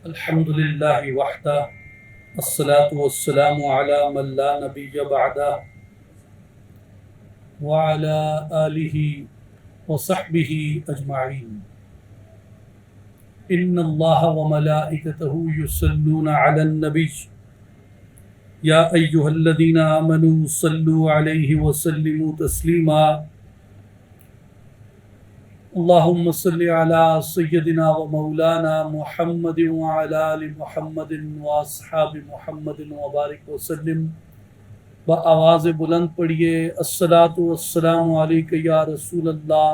الحمد للہ وحدہ الصلاة والسلام علی من لا نبی بعدہ وعلی آلہ وصحبہ اجمعین ان اللہ وملائکتہ یصلون علی النبی یا ایہا الذین آمنوا صلوا علیہ وسلموا تسلیما اللہم صلی علی سیدنا و مولانا محمد وعلی آل محمد واصحاب محمد وبارک وسلم۔ بآواز بلند پڑھیے الصلاۃ والسلام علیک یا رسول اللہ،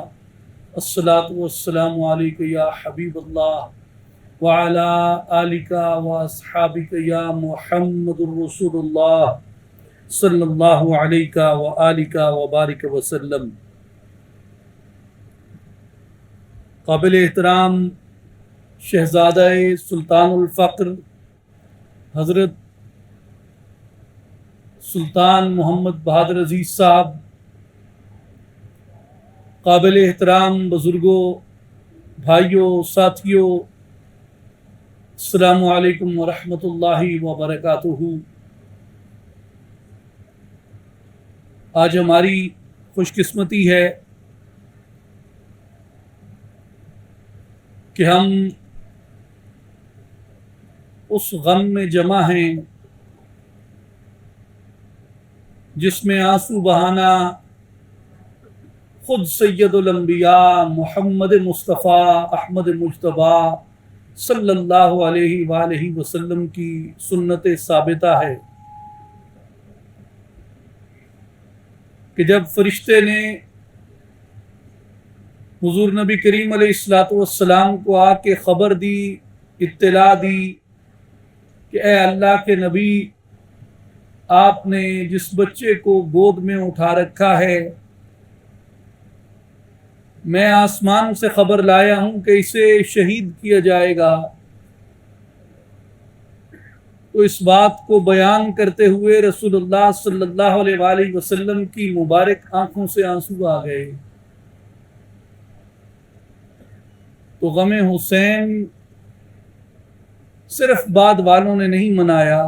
الصلاۃ والسلام علیک یا حبیب اللہ، وعلی آلک واصحابک یا محمد الرسول اللہ صلی اللہ علیہ وآلہ وبارک وسلم۔ قابل احترام شہزادہ سلطان الفقر حضرت سلطان محمد بہادر عزیز صاحب، قابل احترام بزرگوں، بھائیوں، ساتھیوں، السلام علیکم ورحمۃ اللہ وبرکاتہ۔ آج ہماری خوش قسمتی ہے کہ ہم اس غم میں جمع ہیں جس میں آنسو بہانا خود سید الانبیاء محمد مصطفیٰ احمد مجتبیٰ صلی اللہ علیہ وآلہ وسلم کی سنت ثابتہ ہے کہ جب فرشتے نے حضور نبی کریم علیہ الصلاۃ والسلام کو آ کے خبر دی، اطلاع دی کہ اے اللہ کے نبی، آپ نے جس بچے کو گود میں اٹھا رکھا ہے، میں آسمان سے خبر لایا ہوں کہ اسے شہید کیا جائے گا، تو اس بات کو بیان کرتے ہوئے رسول اللہ صلی اللہ علیہ وآلہ وسلم کی مبارک آنکھوں سے آنسو آ گئے۔ تو غم حسین صرف بعد والوں نے نہیں منایا،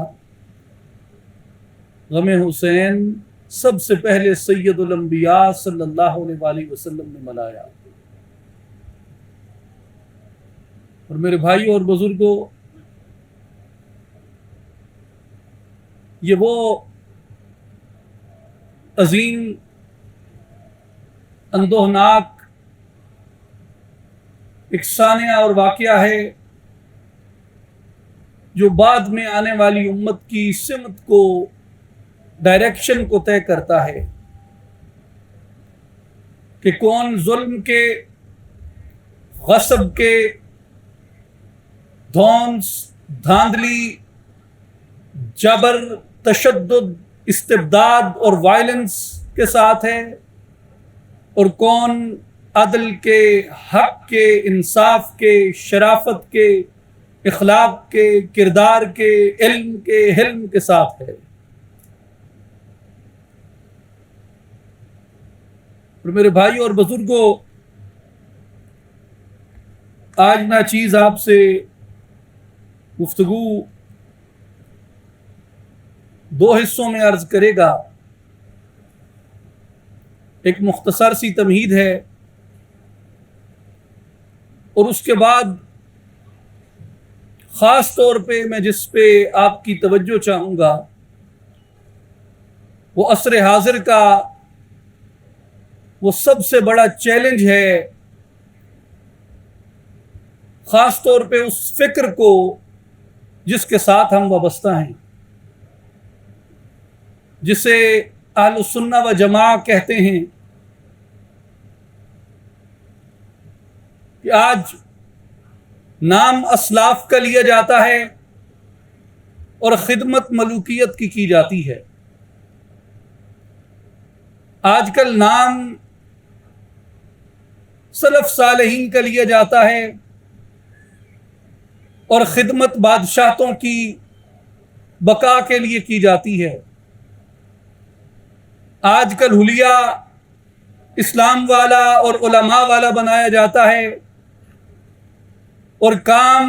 غم حسین سب سے پہلے سید الانبیاء صلی اللہ علیہ وآلہ وسلم نے منایا۔ اور میرے بھائی اور بزرگوں، یہ وہ عظیم اندوہناک ایک سانحہ اور واقعہ ہے جو بعد میں آنے والی امت کی سمت کو، ڈائریکشن کو طے کرتا ہے کہ کون ظلم کے، غصب کے، دھونس، دھاندلی، جبر، تشدد، استبداد اور وائلنس کے ساتھ ہے، اور کون عدل کے، حق کے، انصاف کے، شرافت کے، اخلاق کے، کردار کے، علم کے، حلم کے ساتھ ہے۔ اور میرے بھائی اور بزرگوں، آج ناچیز آپ سے گفتگو دو حصوں میں عرض کرے گا۔ ایک مختصر سی تمہید ہے، اور اس کے بعد خاص طور پہ میں جس پہ آپ کی توجہ چاہوں گا وہ عصر حاضر کا وہ سب سے بڑا چیلنج ہے، خاص طور پہ اس فکر کو جس کے ساتھ ہم وابستہ ہیں، جسے اہل السنہ و جماعہ کہتے ہیں کہ آج نام اسلاف کا لیا جاتا ہے اور خدمت ملوکیت کی جاتی ہے۔ آج کل نام سلف صالحین کا لیا جاتا ہے اور خدمت بادشاہتوں کی بقا کے لیے کی جاتی ہے۔ آج کل حلیہ اسلام والا اور علماء والا بنایا جاتا ہے، اور کام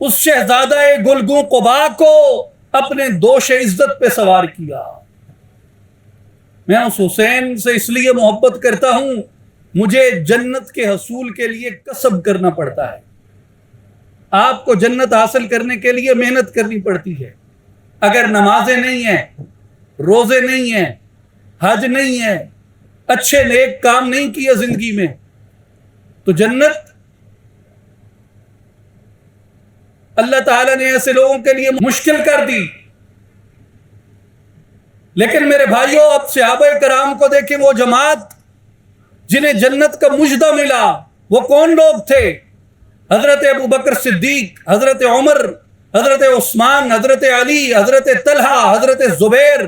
اس شہزادہ گلگوں قبا کو اپنے دوش عزت پہ سوار کیا۔ میں اس حسین سے اس لیے محبت کرتا ہوں، مجھے جنت کے حصول کے لیے کسب کرنا پڑتا ہے۔ آپ کو جنت حاصل کرنے کے لیے محنت کرنی پڑتی ہے۔ اگر نمازیں نہیں ہیں، روزے نہیں ہیں، حج نہیں ہے، اچھے نیک کام نہیں کیے زندگی میں، تو جنت اللہ تعالیٰ نے ایسے لوگوں کے لیے مشکل کر دی۔ لیکن میرے بھائیوں، اب صحابہ کرام کو دیکھیں، وہ جماعت جنہیں جنت کا مژدہ ملا، وہ کون لوگ تھے؟ حضرت ابو بکر صدیق، حضرت عمر، حضرت عثمان، حضرت علی، حضرت طلحہ، حضرت زبیر،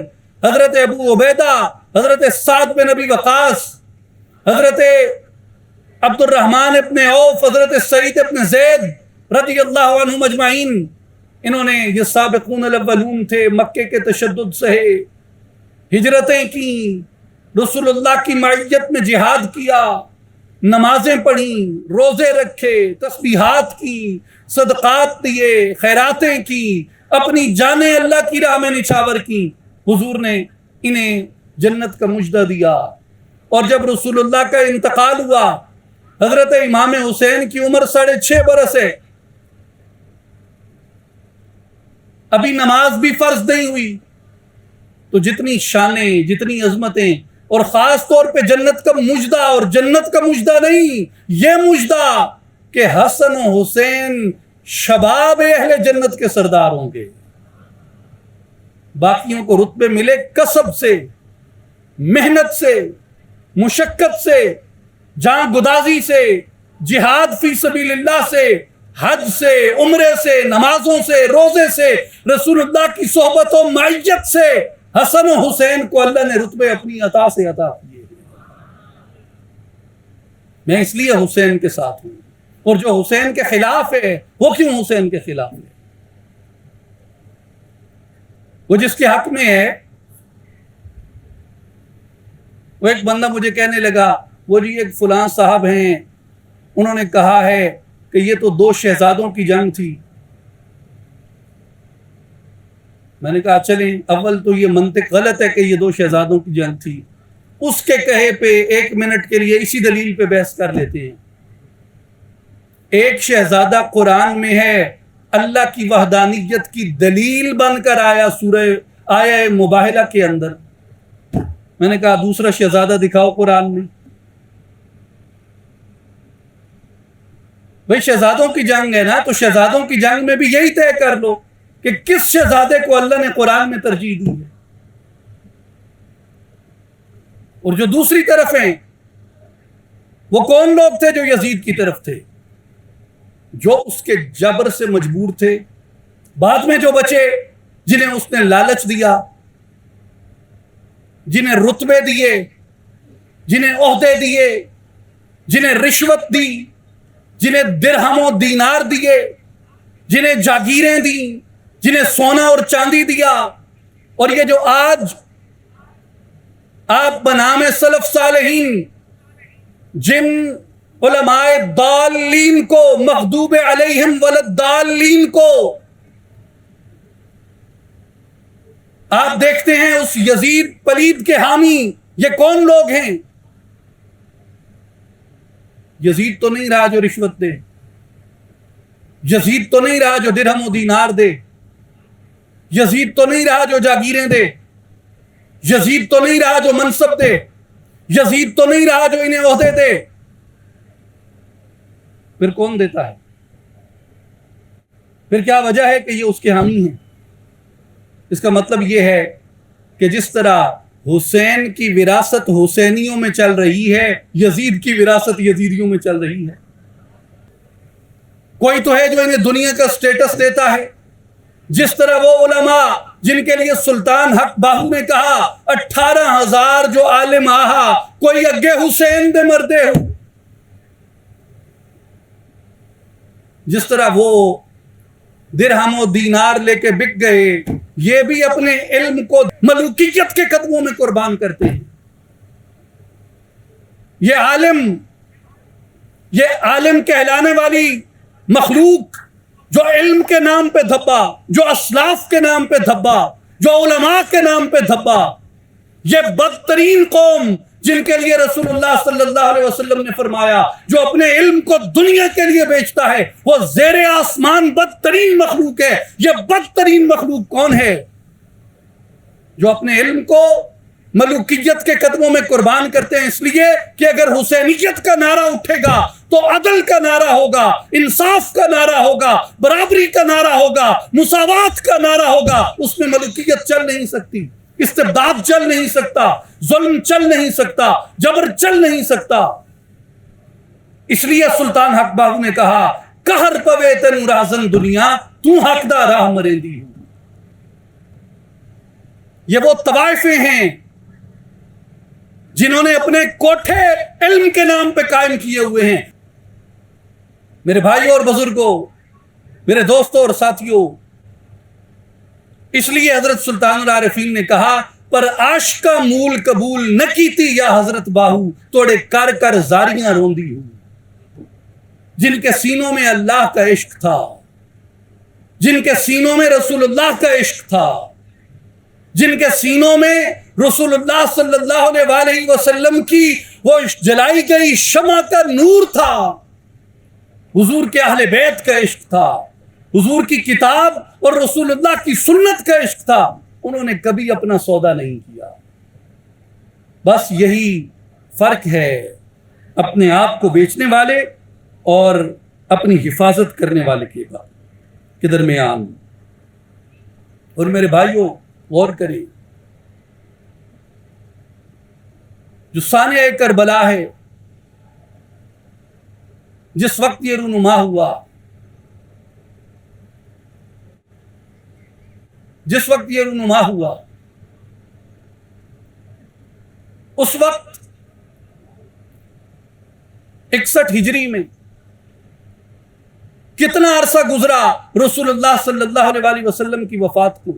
حضرت ابو عبیدہ، حضرت سعد بن ابی وقاص، حضرت عبد الرحمن ابن عوف، حضرت سعید ابن زید رضی اللہ عنہم اجمعین۔ انہوں نے، یہ سابقون الاولون تھے، مکے کے تشدد سہے، ہجرتیں کی، رسول اللہ کی معیت میں جہاد کیا، نمازیں پڑھیں، روزے رکھے، تسبیحات کی، صدقات دیے، خیراتیں کی، اپنی جانیں اللہ کی راہ میں نچھاور کی۔ حضور نے انہیں جنت کا مژدہ دیا۔ اور جب رسول اللہ کا انتقال ہوا، حضرت امام حسین کی عمر 6.5 برس ہے، ابھی نماز بھی فرض نہیں ہوئی، تو جتنی شانیں، جتنی عظمتیں، اور خاص طور پہ جنت کا مژدہ، اور جنت کا مژدہ نہیں، یہ مژدہ کہ حسن و حسین شباب اہل جنت کے سردار ہوں گے۔ باقیوں کو رتبے ملے کسب سے، محنت سے، مشقت سے، جان گدازی سے، جہاد فی سبیل اللہ سے، حج سے، عمرے سے، نمازوں سے، روزے سے، رسول اللہ کی صحبت و معیت سے حسن و حسین کو اللہ نے رتبے اپنی عطا سے عطا کیے۔ میں اس لیے حسین کے ساتھ ہوں، اور جو حسین کے خلاف ہے، وہ کیوں حسین کے خلاف ہے؟ وہ جس کے حق میں ہے۔ وہ ایک بندہ مجھے کہنے لگا، وہ جی ایک فلاں صاحب ہیں، انہوں نے کہا ہے کہ یہ تو 2 شہزادوں کی جنگ تھی۔ میں نے کہا چلیں، اول تو یہ منطق غلط ہے کہ یہ 2 شہزادوں کی جنگ تھی، اس کے کہے پہ 1 منٹ کے لیے اسی دلیل پہ بحث کر لیتے ہیں۔ ایک شہزادہ قرآن میں ہے، اللہ کی وحدانیت کی دلیل بن کر آیا سورہ آیہ مباہلہ کے اندر۔ میں نے کہا دوسرا شہزادہ دکھاؤ قرآن میں۔ بھئی شہزادوں کی جنگ ہے نا، تو شہزادوں کی جنگ میں بھی یہی طے کر لو کہ کس شہزادے کو اللہ نے قرآن میں ترجیح دی ہے۔ اور جو دوسری طرف ہیں، وہ کون لوگ تھے؟ جو یزید کی طرف تھے، جو اس کے جبر سے مجبور تھے۔ بعد میں جو بچے، جنہیں اس نے لالچ دیا، جنہیں رتبے دیے، جنہیں عہدے دیے، جنہیں رشوت دی، جنہیں درہم و دینار دیے، جنہیں جاگیریں دیں، جنہیں سونا اور چاندی دیا، اور یہ جو آج آپ بنام سلف صالحین جن علماء ضالین کو، مغضوب علیہم وللضالین کو آپ دیکھتے ہیں، اس یزید پلید کے حامی یہ کون لوگ ہیں؟ یزید تو نہیں رہا جو رشوت دے، یزید تو نہیں رہا جو درہم و دینار دے، یزید تو نہیں رہا جو جاگیریں دے، یزید تو نہیں رہا جو منصب دے، یزید تو نہیں رہا جو انہیں عہدے دے۔ پھر کون دیتا ہے؟ پھر کیا وجہ ہے کہ یہ اس کے حامی ہیں؟ اس کا مطلب یہ ہے کہ جس طرح حسین کی وراثت حسینیوں میں چل رہی ہے، یزید کی وراثت یزیدیوں میں چل رہی ہے۔ کوئی تو ہے جو انہیں دنیا کا سٹیٹس دیتا ہے، جس طرح وہ علماء جن کے لیے سلطان حق باہو نے کہا 18,000 جو عالم آہا، کوئی اگے حسین دے مردے ہو، جس طرح وہ درہم و دینار لے کے بک گئے، یہ بھی اپنے علم کو ملوکیت کے قدموں میں قربان کرتے ہیں۔ یہ عالم کہلانے والی مخلوق جو علم کے نام پہ دھبا، جو اسلاف کے نام پہ دھبا، جو علماء کے نام پہ دھبا، یہ بدترین قوم جن کے لیے رسول اللہ صلی اللہ علیہ وسلم نے فرمایا جو اپنے علم کو دنیا کے لیے بیچتا ہے وہ زیر آسمان بدترین مخلوق ہے۔ یہ بدترین مخلوق کون ہے؟ جو اپنے علم کو ملوکیت کے قدموں میں قربان کرتے ہیں، اس لیے کہ اگر حسینیت کا نعرہ اٹھے گا تو عدل کا نعرہ ہوگا، انصاف کا نعرہ ہوگا، برابری کا نعرہ ہوگا، مساوات کا نعرہ ہوگا۔ اس میں ملوکیت چل نہیں سکتی، استبداد چل نہیں سکتا، ظلم چل نہیں سکتا، جبر چل نہیں سکتا۔ اس لیے سلطان حق باہو نے کہا قہر پوے تینوں رازن دنیا تو حق دا راہ مریندی ہوں۔ یہ وہ طوائفیں ہیں جنہوں نے اپنے کوٹھے علم کے نام پہ قائم کیے ہوئے ہیں۔ میرے بھائیوں اور بزرگوں، میرے دوستوں اور ساتھیوں، اس لیے حضرت سلطان العارفین نے کہا پر عاشقہ مول قبول نہ کیتی یا حضرت باہو توڑے کر کر زاریاں روندی ہوں۔ جن کے سینوں میں اللہ کا عشق تھا، جن کے سینوں میں رسول اللہ کا عشق تھا، جن کے سینوں میں رسول اللہ صلی اللہ علیہ وسلم کی وہ جلائی گئی شمع کا نور تھا، حضور کے اہل بیت کا عشق تھا، حضور کی کتاب اور رسول اللہ کی سنت کا عشق تھا، انہوں نے کبھی اپنا سودا نہیں کیا۔ بس یہی فرق ہے اپنے آپ کو بیچنے والے اور اپنی حفاظت کرنے والے کے درمیان۔ اور میرے بھائیوں غور کریں، جو سانحہ کربلا ہے، جس وقت یہ رونما ہوا، جس وقت یہ رونما ہوا، اس وقت 61 ہجری میں کتنا عرصہ گزرا رسول اللہ صلی اللہ علیہ وسلم کی وفات کو؟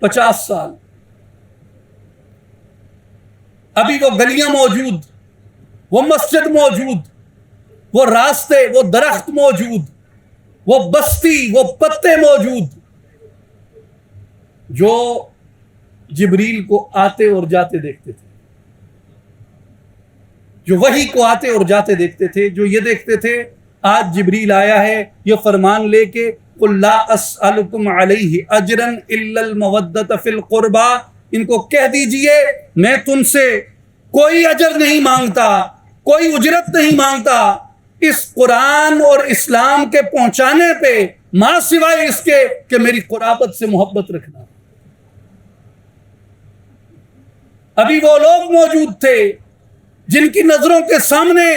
50 سال۔ ابھی وہ گلیاں موجود، وہ مسجد موجود، وہ راستے، وہ درخت موجود، وہ بستی، وہ پتے موجود جو جبریل کو آتے اور جاتے دیکھتے تھے، جو وحی کو آتے اور جاتے دیکھتے تھے، جو یہ دیکھتے تھے آج جبریل آیا ہے یہ فرمان لے کے قُلْ لَا أَسْأَلُكُمْ عَلَيْهِ أَجْرًا إِلَّا الْمَوَدَّةَ فِي الْقُرْبَى، ان کو کہہ دیجئے میں تم سے کوئی اجر نہیں مانگتا، کوئی اجرت نہیں مانگتا اس قرآن اور اسلام کے پہنچانے پہ، ماں سوائے اس کے کہ میری قرابت سے محبت رکھنا۔ ابھی وہ لوگ موجود تھے جن کی نظروں کے سامنے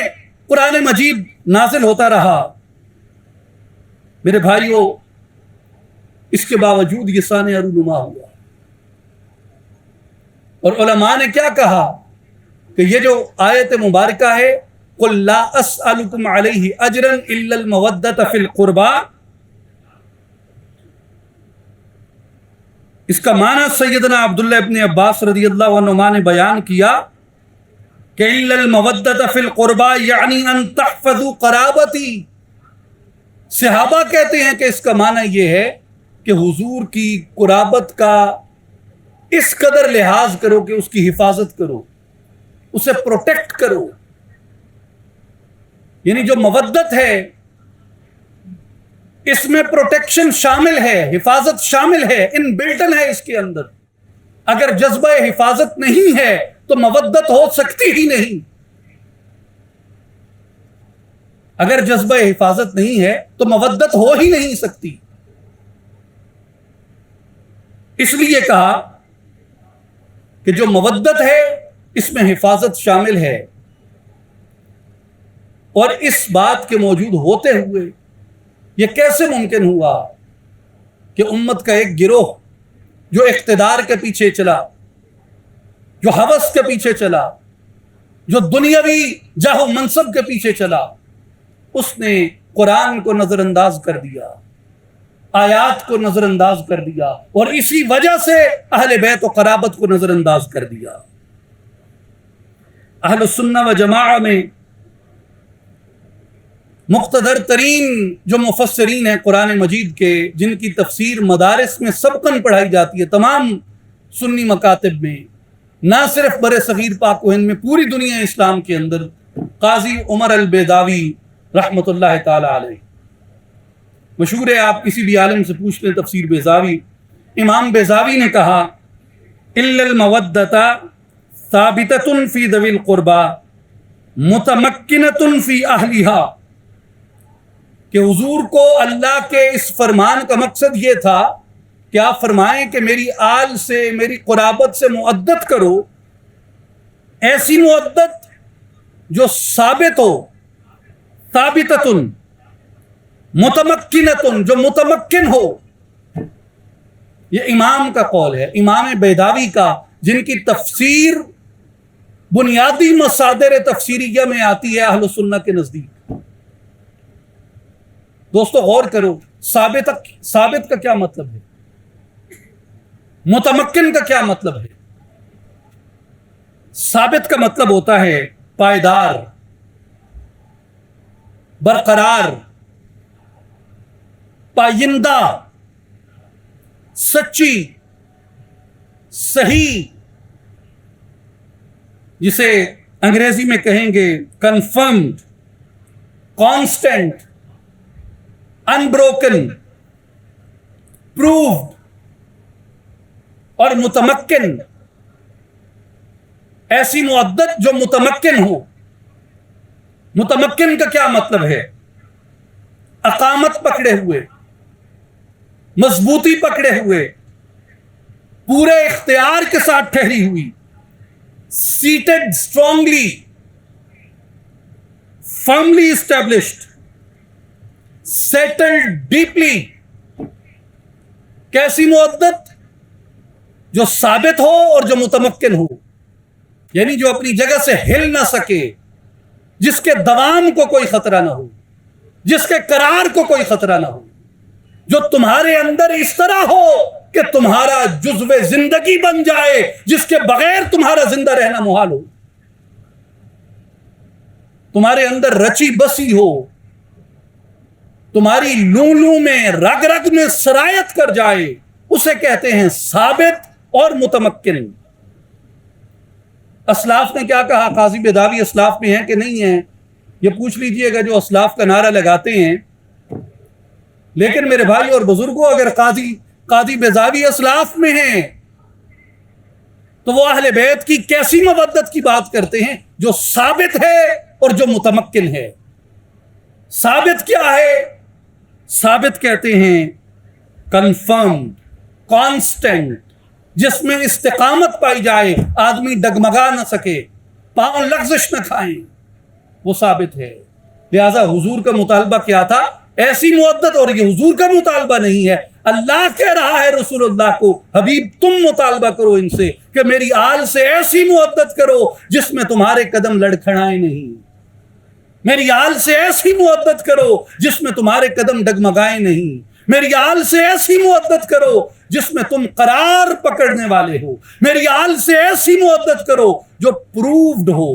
قرآن مجید نازل ہوتا رہا۔ میرے بھائیوں، اس کے باوجود یہ سانحہ رونما ہوا، اور علماء نے کیا کہا کہ یہ جو آیت مبارکہ ہے قُلْ لَا أَسْأَلُكُمْ عَلَيْهِ أَجْرًا إِلَّا الْمَوَدَّةَ فِي الْقُرْبَى، اس کا معنی سیدنا عبداللہ ابن عباس رضی اللہ عنہما نے بیان کیا کہ إِلَّا الْمَوَدَّةَ فِي الْقُرْبَى یعنی أَن تَحْفَظُوا قَرَابَتِي۔ صحابہ کہتے ہیں کہ اس کا معنی یہ ہے کہ حضور کی قرابت کا اس قدر لحاظ کرو کہ اس کی حفاظت کرو، اسے پروٹیکٹ کرو۔ یعنی جو مودت ہے اس میں پروٹیکشن شامل ہے، حفاظت شامل ہے، ان بلٹن ہے اس کے اندر۔ اگر جذبہ حفاظت نہیں ہے تو مودت ہو سکتی ہی نہیں۔ اگر جذبہ حفاظت نہیں ہے تو مودت ہو ہی نہیں سکتی۔ اس لیے کہا کہ جو مودت ہے اس میں حفاظت شامل ہے، اور اس بات کے موجود ہوتے ہوئے یہ کیسے ممکن ہوا کہ امت کا ایک گروہ جو اقتدار کے پیچھے چلا، جو ہوس کے پیچھے چلا، جو دنیاوی جاہ و منصب کے پیچھے چلا، اس نے قرآن کو نظر انداز کر دیا، آیات کو نظر انداز کر دیا، اور اسی وجہ سے اہل بیت و قرابت کو نظر انداز کر دیا۔ اہل السنہ و جماعہ میں مقتدر ترین جو مفسرین ہیں قرآن مجید کے، جن کی تفسیر مدارس میں سبقاً پڑھائی جاتی ہے تمام سنی مکاتب میں، نہ صرف بر صغیر پاک و ہند میں، پوری دنیا اسلام کے اندر، قاضی عمر البیضاوی رحمۃ اللہ تعالی علیہ مشہور ہے۔ آپ کسی بھی عالم سے پوچھ لیں تفسیر بیضاوی، امام بیضاوی نے کہا الا المودۃ ثابتۃ فی ذوی القربى متمکنۃ فی اہلھا، کہ حضور کو اللہ کے اس فرمان کا مقصد یہ تھا کہ آپ فرمائیں کہ میری آل سے، میری قرابت سے مودت کرو، ایسی مودت جو ثابت ہو، ثابتۃ متمکنۃ، جو متمکن ہو۔ یہ امام کا قول ہے، امام بیضاوی کا، جن کی تفسیر بنیادی مصادر تفسیریہ میں آتی ہے اہل سنہ کے نزدیک۔ دوستو غور کرو، ثابت کا کیا مطلب ہے، متمکن کا کیا مطلب ہے؟ ثابت کا مطلب ہوتا ہے پائیدار، برقرار، پائندہ، سچی، صحیح، جسے انگریزی میں کہیں گے کنفرمڈ، کانسٹنٹ، انبروکن، پروفڈ اور متمکن۔ ایسی مودت جو متمکن ہو۔ متمکن کا کیا مطلب ہے؟ اقامت پکڑے ہوئے، مضبوطی پکڑے ہوئے، پورے اختیار کے ساتھ ٹھہری ہوئی، seated strongly, firmly established, settled deeply. کیسی مودت؟ جو ثابت ہو اور جو متمکن ہو، یعنی جو اپنی جگہ سے ہل نہ سکے، جس کے دوام کو کوئی خطرہ نہ ہو، جس کے قرار کو کوئی خطرہ نہ ہو، جو تمہارے اندر اس طرح ہو کہ تمہارا جزو زندگی بن جائے، جس کے بغیر تمہارا زندہ رہنا محال ہو، تمہارے اندر رچی بسی ہو، تمہاری لوں لوں میں، رگ رگ میں سرایت کر جائے، اسے کہتے ہیں ثابت اور متمکن۔ اسلاف نے کیا کہا؟ قاضی بیضاوی اسلاف میں ہیں کہ نہیں ہیں؟ یہ پوچھ لیجئے گا جو اسلاف کا نعرہ لگاتے ہیں۔ لیکن میرے بھائی اور بزرگوں، اگر قاضی بیضاوی اسلاف میں ہیں تو وہ اہل بیت کی کیسی مودت کی بات کرتے ہیں جو ثابت ہے اور جو متمکن ہے۔ ثابت کیا ہے؟ ثابت کہتے ہیں کنفرم، کانسٹنٹ، جس میں استقامت پائی جائے، آدمی ڈگمگا نہ سکے، پاؤں لغزش نہ کھائیں، وہ ثابت ہے۔ لہذا حضور کا مطالبہ کیا تھا؟ ایسی مودت، اور یہ حضور کا مطالبہ نہیں ہے، اللہ کہہ رہا ہے رسول اللہ کو، حبیب تم مطالبہ کرو ان سے کہ میری آل سے ایسی مودت کرو جس میں تمہارے قدم لڑکھڑائیں نہیں، میری آل سے ایسی مودت کرو جس میں تمہارے قدم ڈگمگائیں نہیں، میری آل سے ایسی مودت کرو جس میں تم قرار پکڑنے والے ہو، میری آل سے ایسی مودت کرو جو پروفڈ ہو،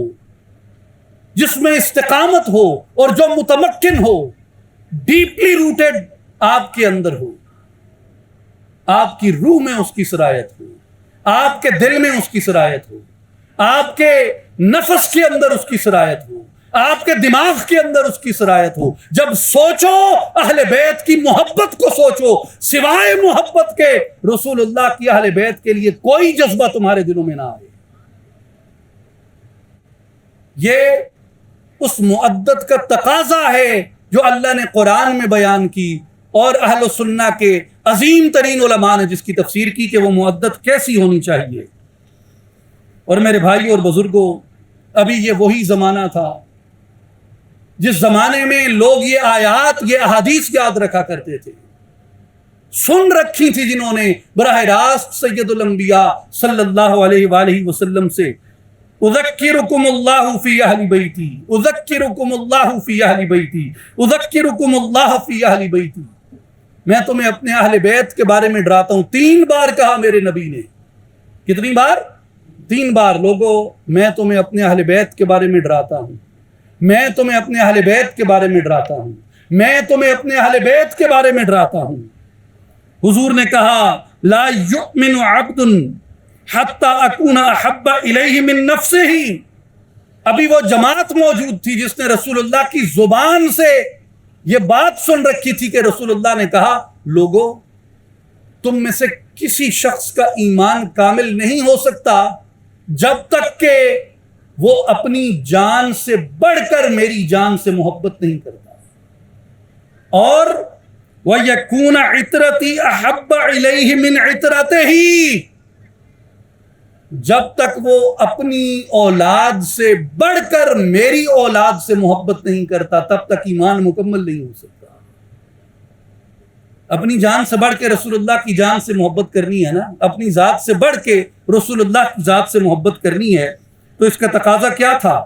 جس میں استقامت ہو اور جو متمکن ہو، ڈیپلی روٹڈ آپ کے اندر ہو، آپ کی روح میں اس کی سرایت ہو، آپ کے دل میں اس کی سرایت ہو، آپ کے نفس کے اندر اس کی سرایت ہو، آپ کے دماغ کے اندر اس کی سرایت ہو۔ جب سوچو اہل بیت کی محبت کو سوچو، سوائے محبت کے رسول اللہ کی اہل بیت کے لیے کوئی جذبہ تمہارے دلوں میں نہ آئے۔ یہ اس مؤدت کا تقاضا ہے جو اللہ نے قرآن میں بیان کی، اور اہل سنہ کے عظیم ترین علماء نے جس کی تفسیر کی کہ وہ مؤدت کیسی ہونی چاہیے۔ اور میرے بھائی اور بزرگوں، ابھی یہ وہی زمانہ تھا جس زمانے میں لوگ یہ آیات، یہ احادیث یاد رکھا کرتے تھے، سن رکھی تھی جنہوں نے براہ راست سید الانبیاء صلی اللہ علیہ وآلہ وسلم سے، اذکرکم اللہ فی اہل بیتی، اذکرکم اللہ فی اہل بیتی، اذکرکم اللہ فی اہل بیتی، میں تمہیں اپنے اہل بیت کے بارے میں ڈراتا ہوں۔ 3 بار کہا میرے نبی نے۔ کتنی بار؟ 3 بار۔ لوگوں، میں تمہیں اپنے اہل بیت کے بارے میں ڈراتا ہوں۔ میں تمہیں اپنے اہل بیت کے بارے میں ڈراتا ہوں، میں تمہیں اپنے اہل بیت کے بارے میں ڈراتا ہوں۔ حضور نے کہا لا یؤمن عبد حتی اکون احب الیہ من نفسہ۔ ابھی وہ جماعت موجود تھی جس نے رسول اللہ کی زبان سے یہ بات سن رکھی تھی کہ رسول اللہ نے کہا لوگو تم میں سے کسی شخص کا ایمان کامل نہیں ہو سکتا جب تک کہ وہ اپنی جان سے بڑھ کر میری جان سے محبت نہیں کرتا، اور وَيَكُونَ عِطْرَتِي أَحَبَّ إِلَيْهِ مِنْ عِطْرَتِهِ، جب تک وہ اپنی اولاد سے بڑھ کر میری اولاد سے محبت نہیں کرتا تب تک ایمان مکمل نہیں ہو سکتا۔ اپنی جان سے بڑھ کے رسول اللہ کی جان سے محبت کرنی ہے نا، اپنی ذات سے بڑھ کے رسول اللہ کی ذات سے محبت کرنی ہے، تو اس کا تقاضا کیا تھا؟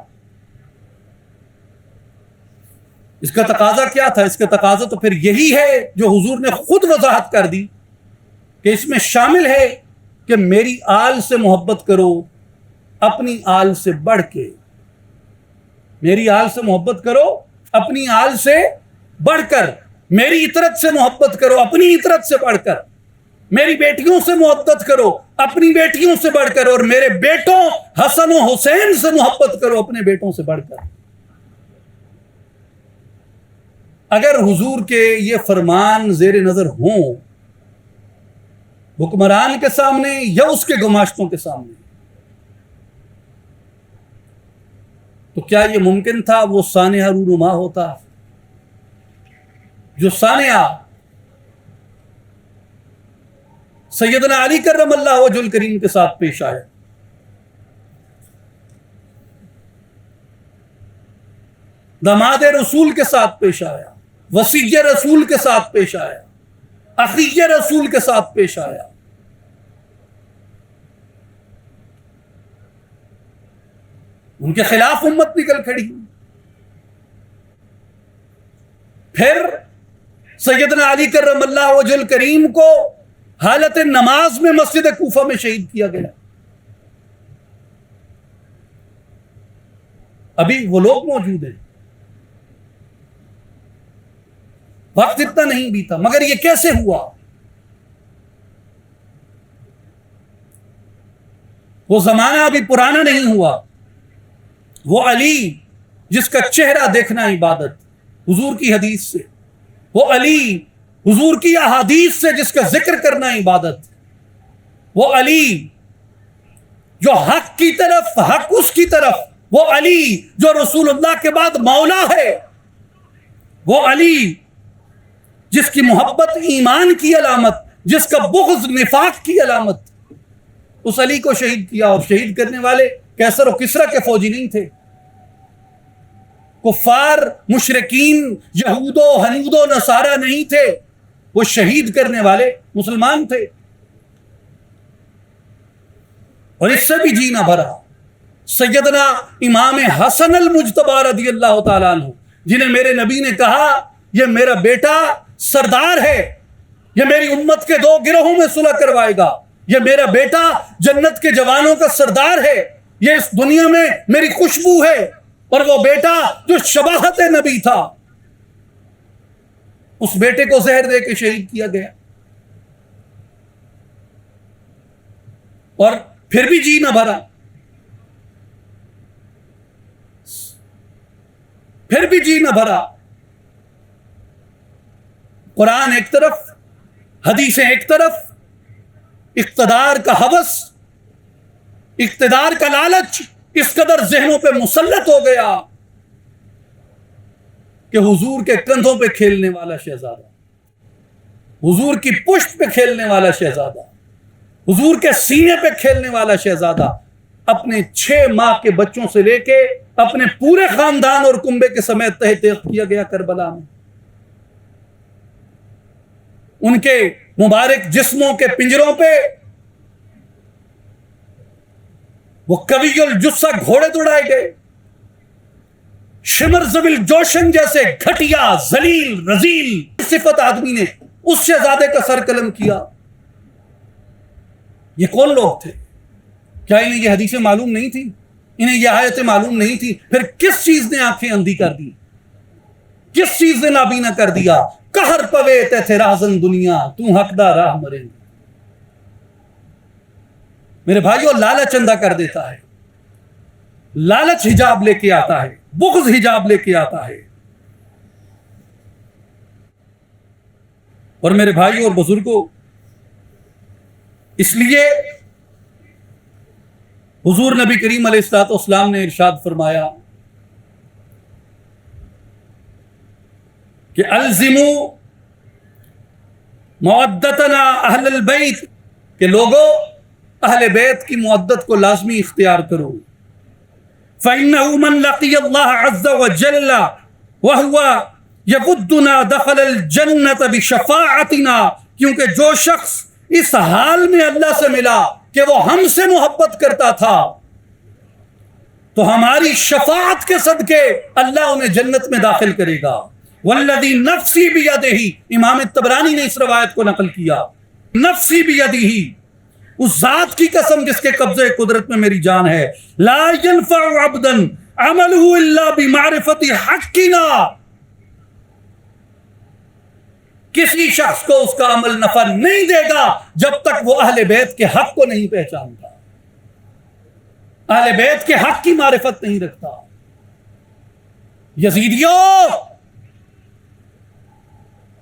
اس کا تقاضا کیا تھا؟ اس کا تقاضا تو پھر یہی ہے جو حضور نے خود وضاحت کر دی کہ اس میں شامل ہے کہ میری آل سے محبت کرو اپنی آل سے بڑھ کے، میری آل سے محبت کرو اپنی آل سے بڑھ کر، میری عطرت سے محبت کرو اپنی عطرت سے بڑھ کر، میری بیٹیوں سے محبت کرو اپنی بیٹیوں سے بڑھ کر، اور میرے بیٹوں حسن و حسین سے محبت کرو اپنے بیٹوں سے بڑھ کر۔ اگر حضور کے یہ فرمان زیر نظر ہوں حکمران کے سامنے یا اس کے گماشتوں کے سامنے، تو کیا یہ ممکن تھا وہ سانحہ رونما ہوتا جو سانحہ سیدنا علی کرم اللہ وجہ الکریم کے ساتھ پیش آیا؟ داماد رسول کے ساتھ پیش آیا، وصی رسول کے ساتھ پیش آیا، اخی رسول کے ساتھ پیش آیا۔ ان کے خلاف امت نکل کھڑی۔ پھر سیدنا علی کرم اللہ وجہ الکریم کو حالت نماز میں مسجد کوفہ میں شہید کیا گیا۔ ابھی وہ لوگ موجود ہیں، وقت اتنا نہیں بیتا، مگر یہ کیسے ہوا؟ وہ زمانہ ابھی پرانا نہیں ہوا۔ وہ علی جس کا چہرہ دیکھنا عبادت حضور کی حدیث سے، وہ علی حضور کی احادیث سے جس کا ذکر کرنا عبادت، وہ علی جو حق کی طرف، حق اس کی طرف، وہ علی جو رسول اللہ کے بعد مولا ہے، وہ علی جس کی محبت ایمان کی علامت، جس کا بغض نفاق کی علامت، اس علی کو شہید کیا۔ اور شہید کرنے والے کیسر و کسرا کے فوجی نہیں تھے، کفار مشرکین یہود و ہنود و نصارہ نہیں تھے، وہ شہید کرنے والے مسلمان تھے۔ اور اس سے بھی جی نہ بھرا سیدنا امام حسن المجتبی رضی اللہ تعالیٰ عنہ، جنہیں میرے نبی نے کہا یہ میرا بیٹا سردار ہے، یہ میری امت کے دو گروہوں میں صلح کروائے گا، یہ میرا بیٹا جنت کے جوانوں کا سردار ہے، یہ اس دنیا میں میری خوشبو ہے۔ اور وہ بیٹا جو شباہت نبی تھا، اس بیٹے کو زہر دے کے شہید کیا گیا۔ اور پھر بھی جی نہ بھرا، پھر بھی جی نہ بھرا۔ قرآن ایک طرف، حدیثیں ایک طرف، اقتدار کا ہوس، اقتدار کا لالچ اس قدر ذہنوں پہ مسلط ہو گیا کہ حضور کے کندھوں پہ کھیلنے والا شہزادہ، حضور کی پشت پہ کھیلنے والا شہزادہ، حضور کے سینے پہ کھیلنے والا شہزادہ اپنے 6 ماہ کے بچوں سے لے کے اپنے پورے خاندان اور کنبے کے سمیت تحت کیا گیا کربلا میں۔ ان کے مبارک جسموں کے پنجروں پہ وہ قوی الجثہ گھوڑے دوڑائے گئے، شمر زبل جوشن جیسے گھٹیا ذلیل رذیل صفت آدمی نے اس شہزادے کا سر قلم کیا۔ یہ کون لوگ تھے؟ کیا انہیں یہ حدیثیں معلوم نہیں تھی انہیں یہ آیتیں معلوم نہیں تھی، پھر کس چیز نے آنکھیں اندھی کر دی؟ کس چیز نے نابینا کر دیا؟ قہر پوے تے تھے رازن دنیا، تو حق دا راہ مرے۔ میرے بھائیو، لالچ اندھا کر دیتا ہے، لالچ حجاب لے کے آتا ہے، بغض حجاب لے کے آتا ہے۔ اور میرے بھائیو اور بزرگوں، اس لیے حضور نبی کریم علیہ الصلوۃ والسلام نے ارشاد فرمایا کہ الزموا مودتنا اہل البیت، کہ لوگوں اہل بیت کی مودت کو لازمی اختیار کرو۔ فإنه من لقي الله عز وجل وهو يودنا دخل الجنة بشفاعتنا، کیونکہ جو شخص اس حال میں اللہ سے ملا کہ وہ ہم سے محبت کرتا تھا تو ہماری شفاعت کے صدقے اللہ انہیں جنت میں داخل کرے گا۔ والذی نفسی بیدہ، امام طبرانی نے اس روایت کو نقل کیا، نفسی بیدہ، اس ذات کی قسم جس کے قبضے قدرت میں میری جان ہے، لا ينفع عبدا عمله الا بمعرفت حقنا، کسی شخص کو اس کا عمل نفع نہیں دے گا جب تک وہ اہل بیت کے حق کو نہیں پہچانتا، اہل بیت کے حق کی معرفت نہیں رکھتا۔ یزیدیوں،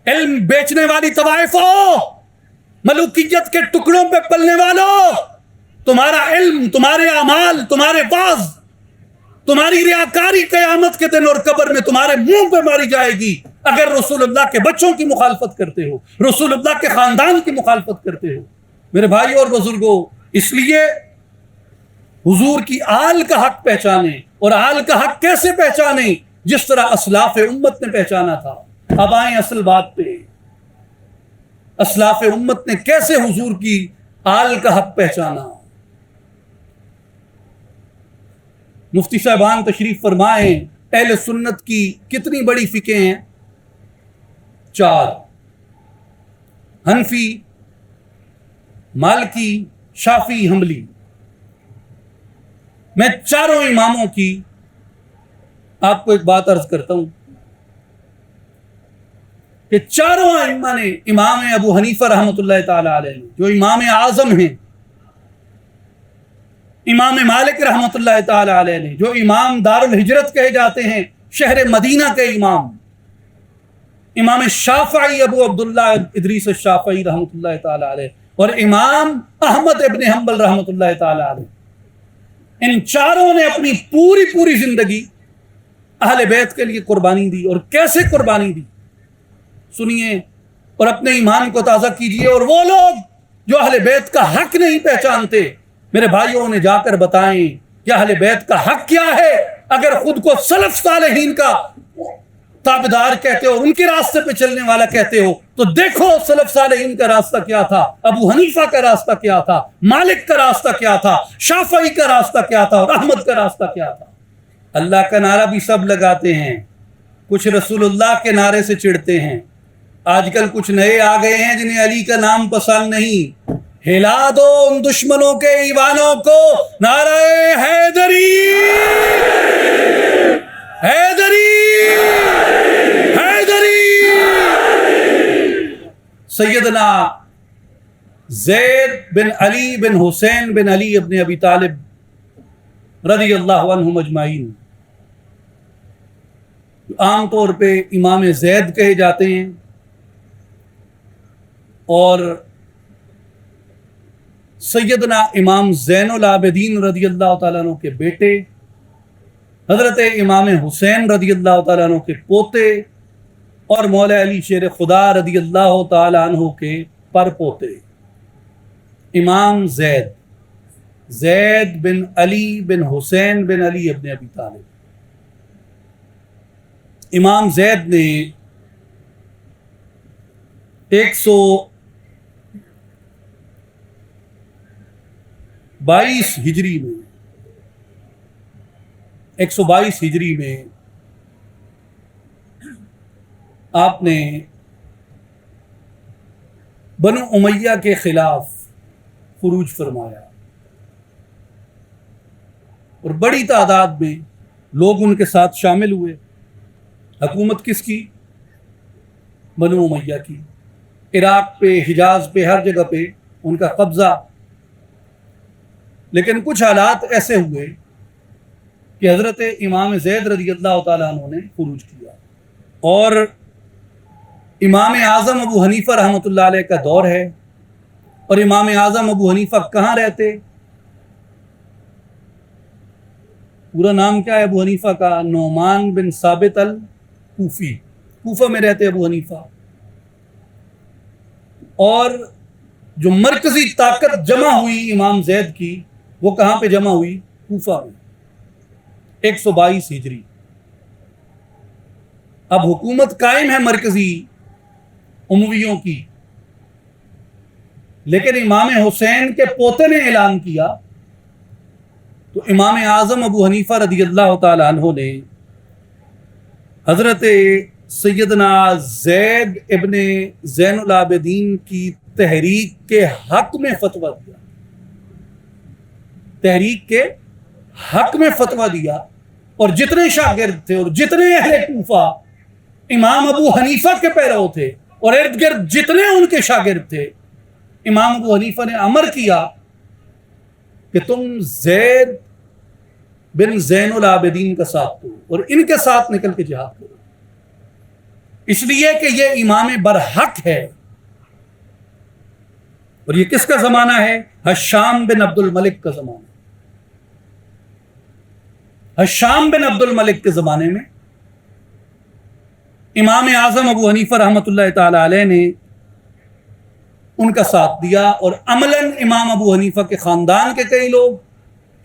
علم بیچنے والی طوائفوں، ملوکیت کے ٹکڑوں پہ پلنے والوں، تمہارا علم، تمہارے اعمال، تمہارے واعظ، تمہاری ریاکاری قیامت کے دن اور قبر میں تمہارے منہ پہ ماری جائے گی اگر رسول اللہ کے بچوں کی مخالفت کرتے ہو، رسول اللہ کے خاندان کی مخالفت کرتے ہو۔ میرے بھائیوں اور بزرگوں، اس لیے حضور کی آل کا حق پہچانے، اور آل کا حق کیسے پہچانے؟ جس طرح اسلاف امت نے پہچانا تھا۔ اب آئیں اصل بات پہ، اسلاف امت نے کیسے حضور کی آل کا حق پہچانا؟ مفتی صاحبان تشریف فرمائیں، اہل سنت کی کتنی بڑی فقہیں ہیں؟ 4، حنفی، مالکی، شافعی، حنبلی۔ میں چاروں اماموں کی آپ کو ایک بات عرض کرتا ہوں کہ چاروں ائمہ نے، امام ابو حنیفہ رحمۃ اللہ تعالی علیہ جو امام اعظم ہیں، امام مالک رحمۃ اللہ تعالی علیہ جو امام دار الہجرت کہے جاتے ہیں، شہر مدینہ کے امام، امام شافعی ابو عبداللہ ادریس الشافعی رحمۃ اللہ تعالی علیہ، اور امام احمد ابن حنبل رحمۃ اللہ تعالی علیہ، ان چاروں نے اپنی پوری زندگی اہل بیت کے لیے قربانی دی۔ اور کیسے قربانی دی؟ سنیے اور اپنے ایمان کو تازہ کیجئے۔ اور وہ لوگ جو اہل بیت کا حق نہیں پہچانتے، میرے بھائیوں نے جا کر بتائیں کہ اہل بیت کا حق کیا ہے۔ اگر خود کو سلف صالحین کا تابعدار کہتے ہو، ان کے راستے پہ چلنے والا کہتے ہو، تو دیکھو سلف صالحین کا راستہ کیا تھا، ابو حنیفہ کا راستہ کیا تھا، مالک کا راستہ کیا تھا، شافعی کا راستہ کیا تھا، اور احمد کا راستہ کیا تھا۔ اللہ کا نعرہ بھی سب لگاتے ہیں، کچھ رسول اللہ کے نعرے سے چڑھتے ہیں۔ آج کل کچھ نئے آ گئے ہیں جنہیں علی کا نام پسند نہیں، ہلا دو ان دشمنوں کے ایوانوں کو، نعرہ حیدری حیدری حیدری۔ سیدنا زید بن علی بن حسین بن علی ابن ابی طالب رضی اللہ عنہم اجمعین، عام طور پہ امام زید کہے جاتے ہیں، اور سیدنا امام زین العابدین رضی اللہ تعالیٰ عنہ کے بیٹے، حضرت امام حسین رضی اللہ تعالیٰ عنہ کے پوتے، اور مولا علی شیر خدا رضی اللہ تعالیٰ عنہ کے پر پوتے، امام زید بن علی بن حسین بن علی ابن ابی طالب۔ امام زید نے 122 ہجری میں آپ نے بنو امیہ کے خلاف خروج فرمایا، اور بڑی تعداد میں لوگ ان کے ساتھ شامل ہوئے. حکومت کس کی؟ بنو امیہ کی. عراق پہ، حجاز پہ، ہر جگہ پہ ان کا قبضہ. لیکن کچھ حالات ایسے ہوئے کہ حضرت امام زید رضی اللہ تعالیٰ عنہ نے خروج کیا، اور امام اعظم ابو حنیفہ رحمۃ اللہ علیہ کا دور ہے. اور امام اعظم ابو حنیفہ کہاں رہتے؟ پورا نام کیا ہے ابو حنیفہ کا؟ نعمان بن ثابت الکوفی. کوفہ میں رہتے ابو حنیفہ. اور جو مرکزی طاقت جمع ہوئی امام زید کی، وہ کہاں پہ جمع ہوئی؟ کوفہ میں. 122 ہجری. اب حکومت قائم ہے مرکزی امویوں کی، لیکن امام حسین کے پوتے نے اعلان کیا تو امام اعظم ابو حنیفہ رضی اللہ تعالی عنہ نے حضرت سیدنا زید ابن زین العابدین کی تحریک کے حق میں فتویٰ دیا. تحریک کے حق میں فتویٰ دیا، اور جتنے شاگرد تھے اور جتنے اہل کوفہ امام ابو حنیفہ کے پیرو تھے، اور ارد گرد جتنے ان کے شاگرد تھے، امام ابو حنیفہ نے امر کیا کہ تم زید بن زین العابدین کا ساتھ دو اور ان کے ساتھ نکل کے جہاد کرو، اس لیے کہ یہ امام برحق ہے. اور یہ کس کا زمانہ ہے؟ ہشام بن عبد الملک کا زمانہ. ہشام بن عبد الملک کے زمانے میں امام اعظم ابو حنیفہ رحمۃ اللہ تعالی علیہ نے ان کا ساتھ دیا، اور عملاً امام ابو حنیفہ کے خاندان کے کئی لوگ،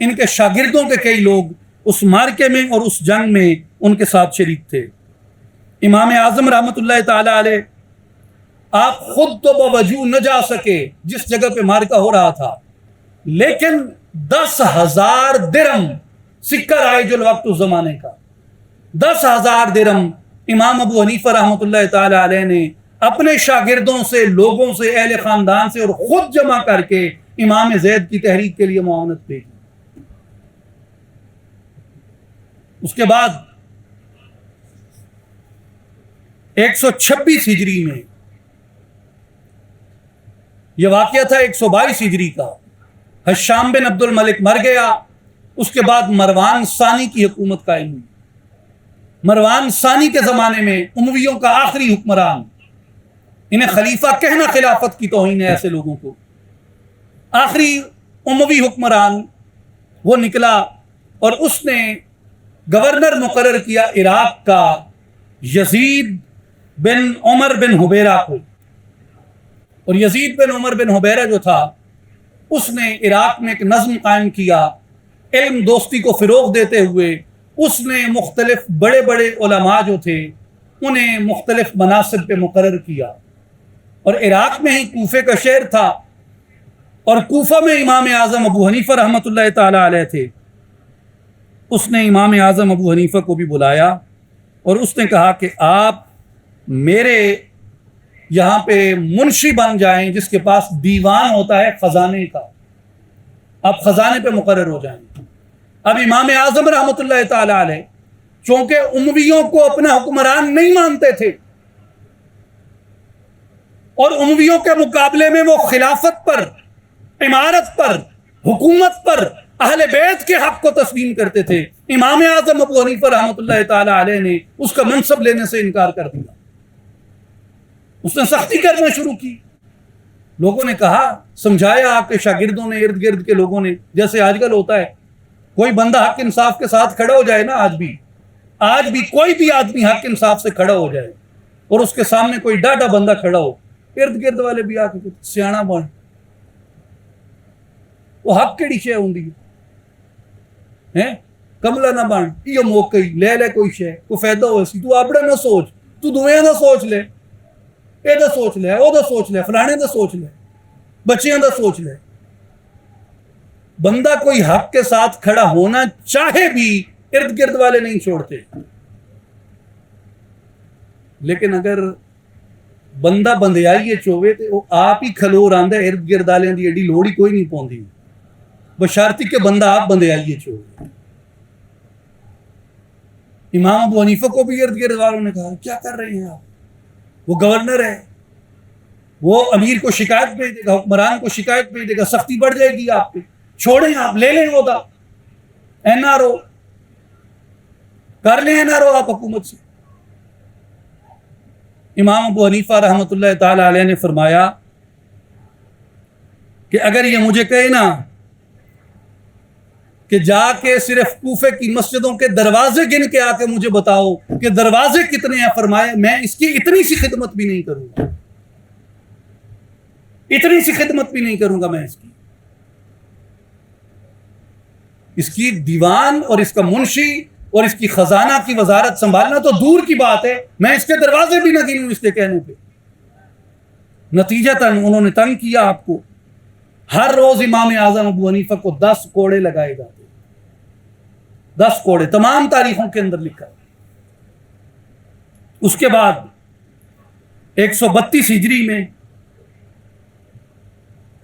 ان کے شاگردوں کے کئی لوگ اس مارکے میں اور اس جنگ میں ان کے ساتھ شریک تھے. امام اعظم رحمۃ اللہ تعالی علیہ آپ خود تو بوجہ نہ جا سکے جس جگہ پہ مارکہ ہو رہا تھا، لیکن 10,000 درہم سکہ رائج الوقت اس زمانے کا، 10,000 درہم امام ابو حنیفہ رحمۃ اللہ تعالی علیہ نے اپنے شاگردوں سے، لوگوں سے، اہل خاندان سے اور خود جمع کر کے امام زید کی تحریک کے لیے معاونت بھیجی. اس کے بعد 126 ہجری میں یہ واقعہ تھا. 122 ہجری کا ہشام بن عبد الملک مر گیا. اس کے بعد مروان ثانی کی حکومت قائم ہوئی. مروان ثانی کے زمانے میں امویوں کا آخری حکمران، انہیں خلیفہ کہنا خلافت کی توہین ہے ایسے لوگوں کو، آخری اموی حکمران وہ نکلا، اور اس نے گورنر مقرر کیا عراق کا یزید بن عمر بن حبیرہ کو. اور یزید بن عمر بن حبیرہ جو تھا، اس نے عراق میں ایک نظم قائم کیا، علم دوستی کو فروغ دیتے ہوئے اس نے مختلف بڑے بڑے علماء جو تھے انہیں مختلف مناصب پہ مقرر کیا. اور عراق میں ہی کوفے کا شہر تھا، اور کوفہ میں امام اعظم ابو حنیفہ رحمۃ اللہ تعالی علیہ تھے. اس نے امام اعظم ابو حنیفہ کو بھی بلایا، اور اس نے کہا کہ آپ میرے یہاں پہ منشی بن جائیں، جس کے پاس دیوان ہوتا ہے خزانے کا، آپ خزانے پہ مقرر ہو جائیں. اب امام اعظم رحمۃ اللہ تعالی علیہ چونکہ امویوں کو اپنا حکمران نہیں مانتے تھے، اور امویوں کے مقابلے میں وہ خلافت پر، امارت پر، حکومت پر، اہل بیت کے حق کو تسلیم کرتے تھے، امام اعظم ابو حنیفہ رحمۃ اللہ تعالی علیہ نے اس کا منصب لینے سے انکار کر دیا. اس نے سختی کرنا شروع کی. لوگوں نے کہا، سمجھایا آپ کے شاگردوں نے، ارد گرد کے لوگوں نے، جیسے آج کل ہوتا ہے کوئی بندہ حق انصاف کے ساتھ کھڑا ہو جائے نا، آج بھی کوئی بھی آدمی حق انصاف سے کھڑا ہو جائے اور اس کے سامنے کوئی ڈاڈا بندہ کھڑا ہو، ارد گرد والے بھی آ کے سیاح بن، وہ حق کیڑی شے ہوندی ہے، کملا نہ بن، یہ موقع لے لے کوئی شے، کوئی فائدہ ہو سی، تو اپنا نہ سوچ، تو دویاں دا سوچ لے، اے دا سوچ لے، او دا سوچ لے، فلانے دا سوچ لے، بچیاں دا سوچ لے. بندہ کوئی حق کے ساتھ کھڑا ہونا چاہے بھی ارد گرد والے نہیں چھوڑتے، لیکن اگر بندہ بندیائی چوے تو وہ آپ ہی کھلو رہندا ہے، ارد گرد والے دی ایڈی لوڑ ہی کوئی نہیں پوندی، بشارتی کہ بندہ آپ بندیائی چوے. امام ابو حنیفہ کو بھی ارد گرد والوں نے کہا کیا کر رہے ہیں آپ, وہ گورنر ہے, وہ امیر کو شکایت بھیج دے گا, حکمران کو شکایت بھیج دے گا, سختی بڑھ جائے گی آپ پہ, چھوڑیں آپ, لے لیں عہدہ NRO, کر لیں NRO آپ حکومت سے. امام ابو حنیفہ رحمۃ اللہ تعالی علیہ نے فرمایا کہ اگر یہ مجھے کہے نا کہ جا کے صرف کوفے کی مسجدوں کے دروازے گن کے آ کے مجھے بتاؤ کہ دروازے کتنے ہیں, فرمایا میں اس کی اتنی سی خدمت بھی نہیں کروں گا, اتنی سی خدمت بھی نہیں کروں گا میں اس کی دیوان اور اس کا منشی اور اس کی خزانہ کی وزارت سنبھالنا تو دور کی بات ہے, میں اس کے دروازے بھی نہ گنوں اس کے کہنے پہ. نتیجتاً انہوں نے تنگ کیا آپ کو. ہر روز امام اعظم ابو حنیفہ کو 10 کوڑے لگائے جاتے, 10 کوڑے, تمام تاریخوں کے اندر لکھا ہے. اس کے بعد 132 ہجری میں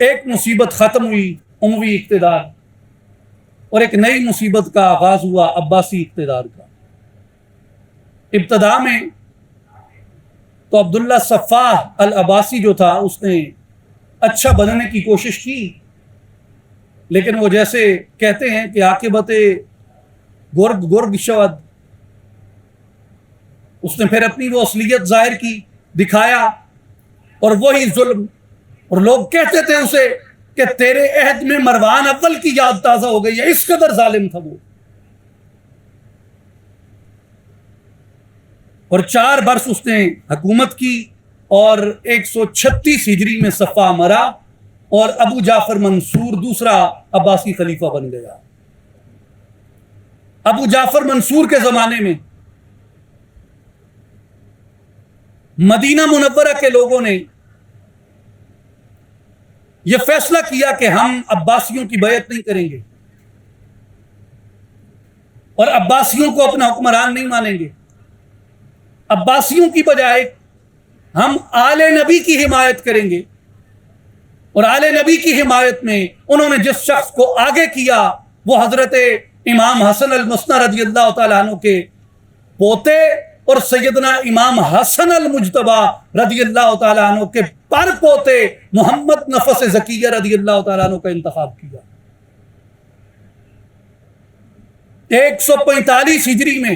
ایک مصیبت ختم ہوئی, اموی اقتدار, اور ایک نئی مصیبت کا آغاز ہوا عباسی اقتدار کا. ابتدا میں تو عبداللہ صفاح العباسی جو تھا اس نے اچھا بننے کی کوشش کی, لیکن وہ جیسے کہتے ہیں کہ عاقبت گرگ شود, اس نے پھر اپنی وہ اصلیت ظاہر کی, دکھایا, اور وہی ظلم, اور لوگ کہتے تھے اسے کہ تیرے عہد میں مروان اول کی یاد تازہ ہو گئی ہے, اس قدر ظالم تھا وہ. اور 4 برس اس نے حکومت کی اور 136 ہجری میں صفا مرا اور ابو جعفر منصور دوسرا عباسی خلیفہ بن گیا. ابو جعفر منصور کے زمانے میں مدینہ منورہ کے لوگوں نے یہ فیصلہ کیا کہ ہم عباسیوں کی بیعت نہیں کریں گے اور عباسیوں کو اپنا حکمران نہیں مانیں گے. عباسیوں کی بجائے ہم آل نبی کی حمایت کریں گے, اور آل نبی کی حمایت میں انہوں نے جس شخص کو آگے کیا وہ حضرت امام حسن المثنی رضی اللہ تعالیٰ عنہ کے پوتے اور سیدنا امام حسن المجتبی رضی اللہ تعالیٰ عنہ کے پر پوتے محمد نفس زکیہ رضی اللہ تعالیٰ عنہ کا انتخاب کیا. 145 ہجری میں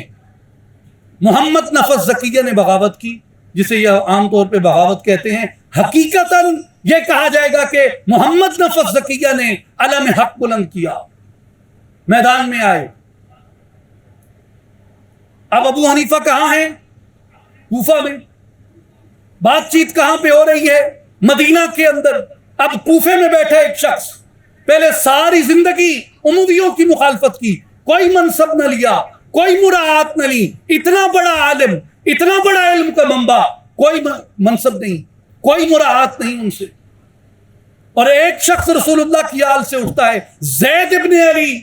محمد نفس زکیہ نے بغاوت کی, جسے یہ عام طور پہ بغاوت کہتے ہیں. حقیقتاً یہ کہا جائے گا کہ محمد نفس زکیہ نے علم حق بلند کیا, میدان میں آئے. اب ابو حنیفہ کہاں ہیں؟ کوفہ میں. بات چیت کہاں پہ ہو رہی ہے؟ مدینہ کے اندر. اب کوفے میں بیٹھا ایک شخص, پہلے ساری زندگی امویوں کی مخالفت کی, کوئی منصب نہ لیا, کوئی مراعات نہ لی, اتنا بڑا عالم, اتنا بڑا علم کا منبع, کوئی منصب نہیں, کوئی مراعات نہیں ان سے. اور ایک شخص رسول اللہ کی آل سے اٹھتا ہے, زید ابن علی,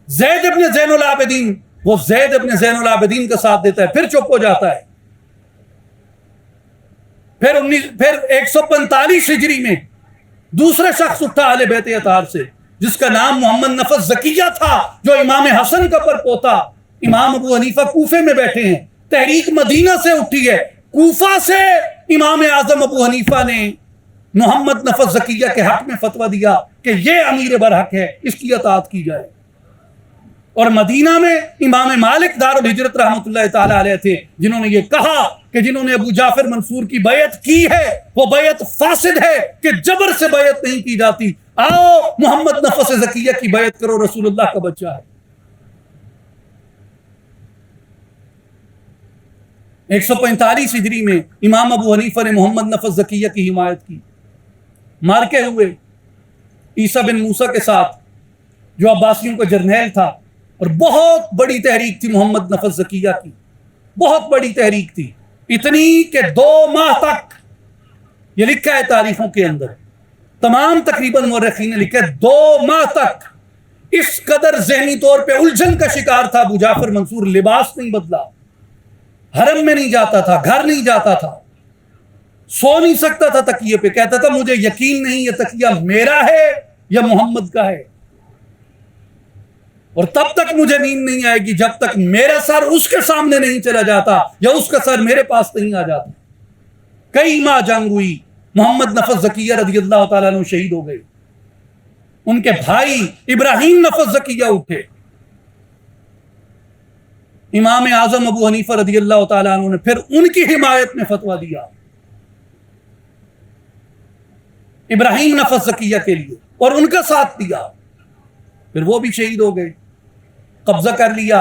زید ابن زین العابدین, وہ زید ابن زین العابدین کا ساتھ دیتا ہے, پھر چپ ہو جاتا ہے. پھر 145 ہجری میں دوسرا شخص اٹھا اہل بیت اطہار سے, جس کا نام محمد نفس زکیہ تھا, جو امام حسن کا پر پوتا. امام ابو حنیفہ کوفے میں بیٹھے ہیں, تحریک مدینہ سے اٹھی ہے, کوفہ سے امام اعظم ابو حنیفہ نے محمد نفس زکیہ کے حق میں فتویٰ دیا کہ یہ امیر برحق ہے, اس کی اطاعت کی جائے. اور مدینہ میں امام مالک دار الہجرت رحمۃ اللہ تعالی علیہ تھے, جنہوں نے یہ کہا کہ جنہوں نے ابو جعفر منصور کی بیعت کی ہے وہ بیعت فاسد ہے, کہ جبر سے بیعت نہیں کی جاتی. آؤ محمد نفس زکیہ کی بیعت کرو, رسول اللہ کا بچہ ہے. 145 ہجری میں امام ابو حنیفہ نے محمد نفس زکیہ کی حمایت کی. مارکے ہوئے عیسیٰ بن موسیٰ کے ساتھ, جو عباسیوں کا جرنیل تھا, اور بہت بڑی تحریک تھی محمد نفس زکیہ کی, بہت بڑی تحریک تھی, اتنی کہ 2 ماہ تک, یہ لکھا ہے تاریخوں کے اندر, تمام تقریباً مورخین نے لکھا ہے 2 ماہ تک اس قدر ذہنی طور پہ الجھن کا شکار تھا ابو جعفر منصور. لباس نہیں بدلا, حرم میں نہیں جاتا تھا, گھر نہیں جاتا تھا, سو نہیں سکتا تھا تکیے پہ, کہتا تھا مجھے یقین نہیں یہ تکیہ میرا ہے یا محمد کا ہے. اور تب تک مجھے نیند نہیں آئے گی جب تک میرا سر اس کے سامنے نہیں چلا جاتا یا اس کا سر میرے پاس نہیں آ جاتا. کئی ماہ جنگ ہوئی. محمد نفس زکیہ رضی اللہ تعالیٰ عنہ شہید ہو گئے. ان کے بھائی ابراہیم نفس زکیہ اٹھے. امام اعظم ابو حنیفہ رضی اللہ تعالیٰ عنہ نے پھر ان کی حمایت میں فتویٰ دیا ابراہیم نفس زکیہ کے لیے اور ان کا ساتھ دیا. پھر وہ بھی شہید ہو گئے. قبضہ کر لیا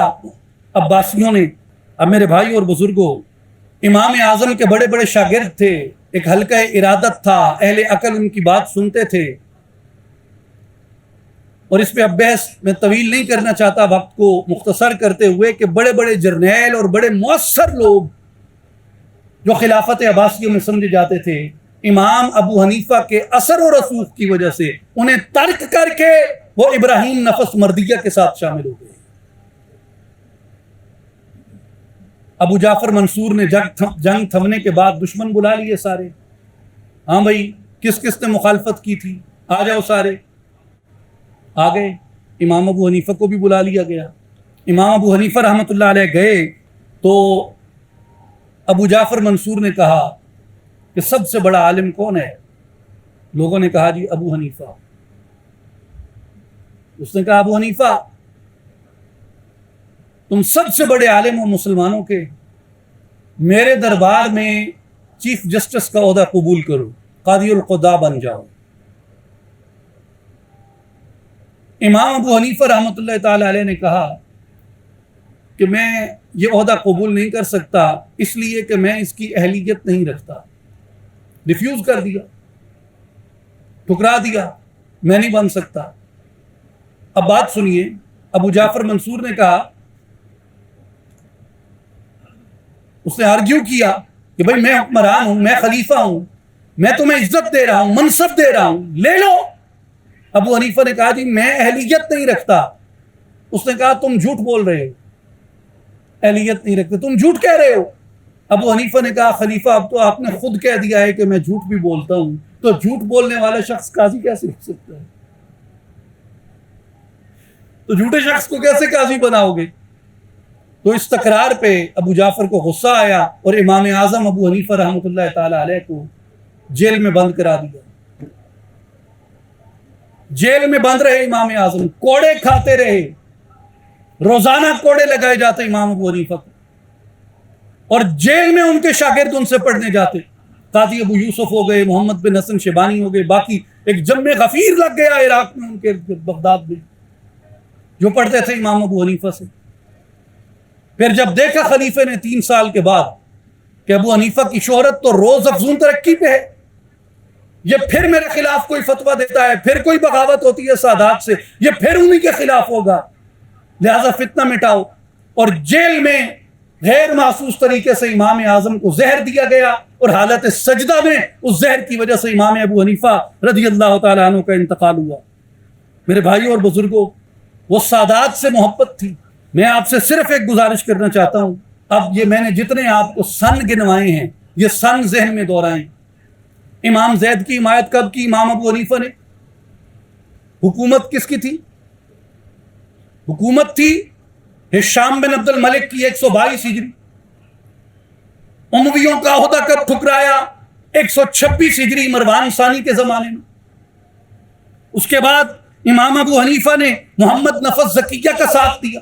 عباسیوں نے. اب میرے بھائی اور بزرگوں، امام اعظم کے بڑے بڑے شاگرد تھے. ایک حلقہ ارادت تھا، اہل عقل ان کی بات سنتے تھے. اور اس پہ اب بحث میں طویل نہیں کرنا چاہتا، وقت کو مختصر کرتے ہوئے، کہ بڑے بڑے جرنیل اور بڑے مؤثر لوگ جو خلافت عباسیہ میں سمجھے جاتے تھے، امام ابو حنیفہ کے اثر و رسوخ کی وجہ سے انہیں ترک کر کے وہ ابراہیم نفس مردیہ کے ساتھ شامل ہو گئے. ابو جعفر منصور نے جنگ تھمنے کے بعد دشمن بلا لیے سارے. ہاں بھائی، کس کس نے مخالفت کی تھی؟ آ جاؤ سارے. آ گئے. امام ابو حنیفہ کو بھی بلا لیا گیا. امام ابو حنیفہ رحمۃ اللہ علیہ گئے تو ابو جعفر منصور نے کہا کہ سب سے بڑا عالم کون ہے؟ لوگوں نے کہا جی ابو حنیفہ. اس نے کہا ابو حنیفہ، تم سب سے بڑے عالم ہو مسلمانوں کے، میرے دربار میں چیف جسٹس کا عہدہ قبول کرو، قاضی القضاء بن جاؤ. امام ابو حنیفہ رحمۃ اللہ تعالی علیہ نے کہا کہ میں یہ عہدہ قبول نہیں کر سکتا، اس لیے کہ میں اس کی اہلیت نہیں رکھتا. ریفیوز کر دیا، ٹھکرا دیا، میں نہیں بن سکتا. اب بات سنیے، ابو جعفر منصور نے کہا، اس نے آرگیو کیا کہ بھائی میں حکمران ہوں، میں خلیفہ ہوں، میں تمہیں عزت دے رہا ہوں، منصب دے رہا ہوں، لے لو. ابو حنیفہ نے کہا جی میں اہلیت نہیں رکھتا. اس نے کہا تم جھوٹ بول رہے ہو، اہلیت نہیں رکھتے، تم جھوٹ کہہ رہے ہو. ابو حنیفہ نے کہا خلیفہ اب تو آپ نے خود کہہ دیا ہے کہ میں جھوٹ بھی بولتا ہوں، تو جھوٹ بولنے والا شخص قاضی کیسے ہو سکتا ہے؟ تو جھوٹے شخص کو کیسے قاضی بناؤ گے؟ تو اس تکرار پہ ابو جعفر کو غصہ آیا اور امام اعظم ابو حنیفہ رحمۃ اللہ تعالی علیہ کو جیل میں بند کرا دیا. جیل میں بند رہے امام اعظم، کوڑے کھاتے رہے. روزانہ کوڑے لگائے جاتے امام ابو حنیفہ کو، اور جیل میں ان کے شاگرد ان سے پڑھنے جاتے. قاضی ابو یوسف ہو گئے، محمد بن حسن شیبانی ہو گئے، باقی ایک جم غفیر لگ گیا عراق میں ان کے بغداد میں، جو پڑھتے تھے امام ابو حنیفہ سے. پھر جب دیکھا خلیفے نے 3 سال کے بعد کہ ابو حنیفہ کی شہرت تو روز افزون ترقی پہ ہے، یہ پھر میرے خلاف کوئی فتویٰ دیتا ہے، پھر کوئی بغاوت ہوتی ہے سادات سے، یہ پھر انہی کے خلاف ہوگا، لہذا فتنہ مٹاؤ. اور جیل میں غیر محسوس طریقے سے امام اعظم کو زہر دیا گیا، اور حالت سجدہ میں اس زہر کی وجہ سے امام ابو حنیفہ رضی اللہ تعالیٰ عنہ کا انتقال ہوا. میرے بھائیوں اور بزرگوں، وہ سادات سے محبت تھی. میں آپ سے صرف ایک گزارش کرنا چاہتا ہوں. اب یہ میں نے جتنے آپ کو سن گنوائے ہیں، یہ سن ذہن میں دہرائیں. امام زید کی حمایت کب کی امام ابو حنیفہ نے؟ حکومت کس کی تھی؟ حکومت تھی ہشام بن عبد الملک کی 122 ہجری. امویوں کا عہدہ کب ٹھکرایا؟ 126 ہجری مروان ثانی کے زمانے میں. اس کے بعد امام ابو حنیفہ نے محمد نفس زکیہ کا ساتھ دیا.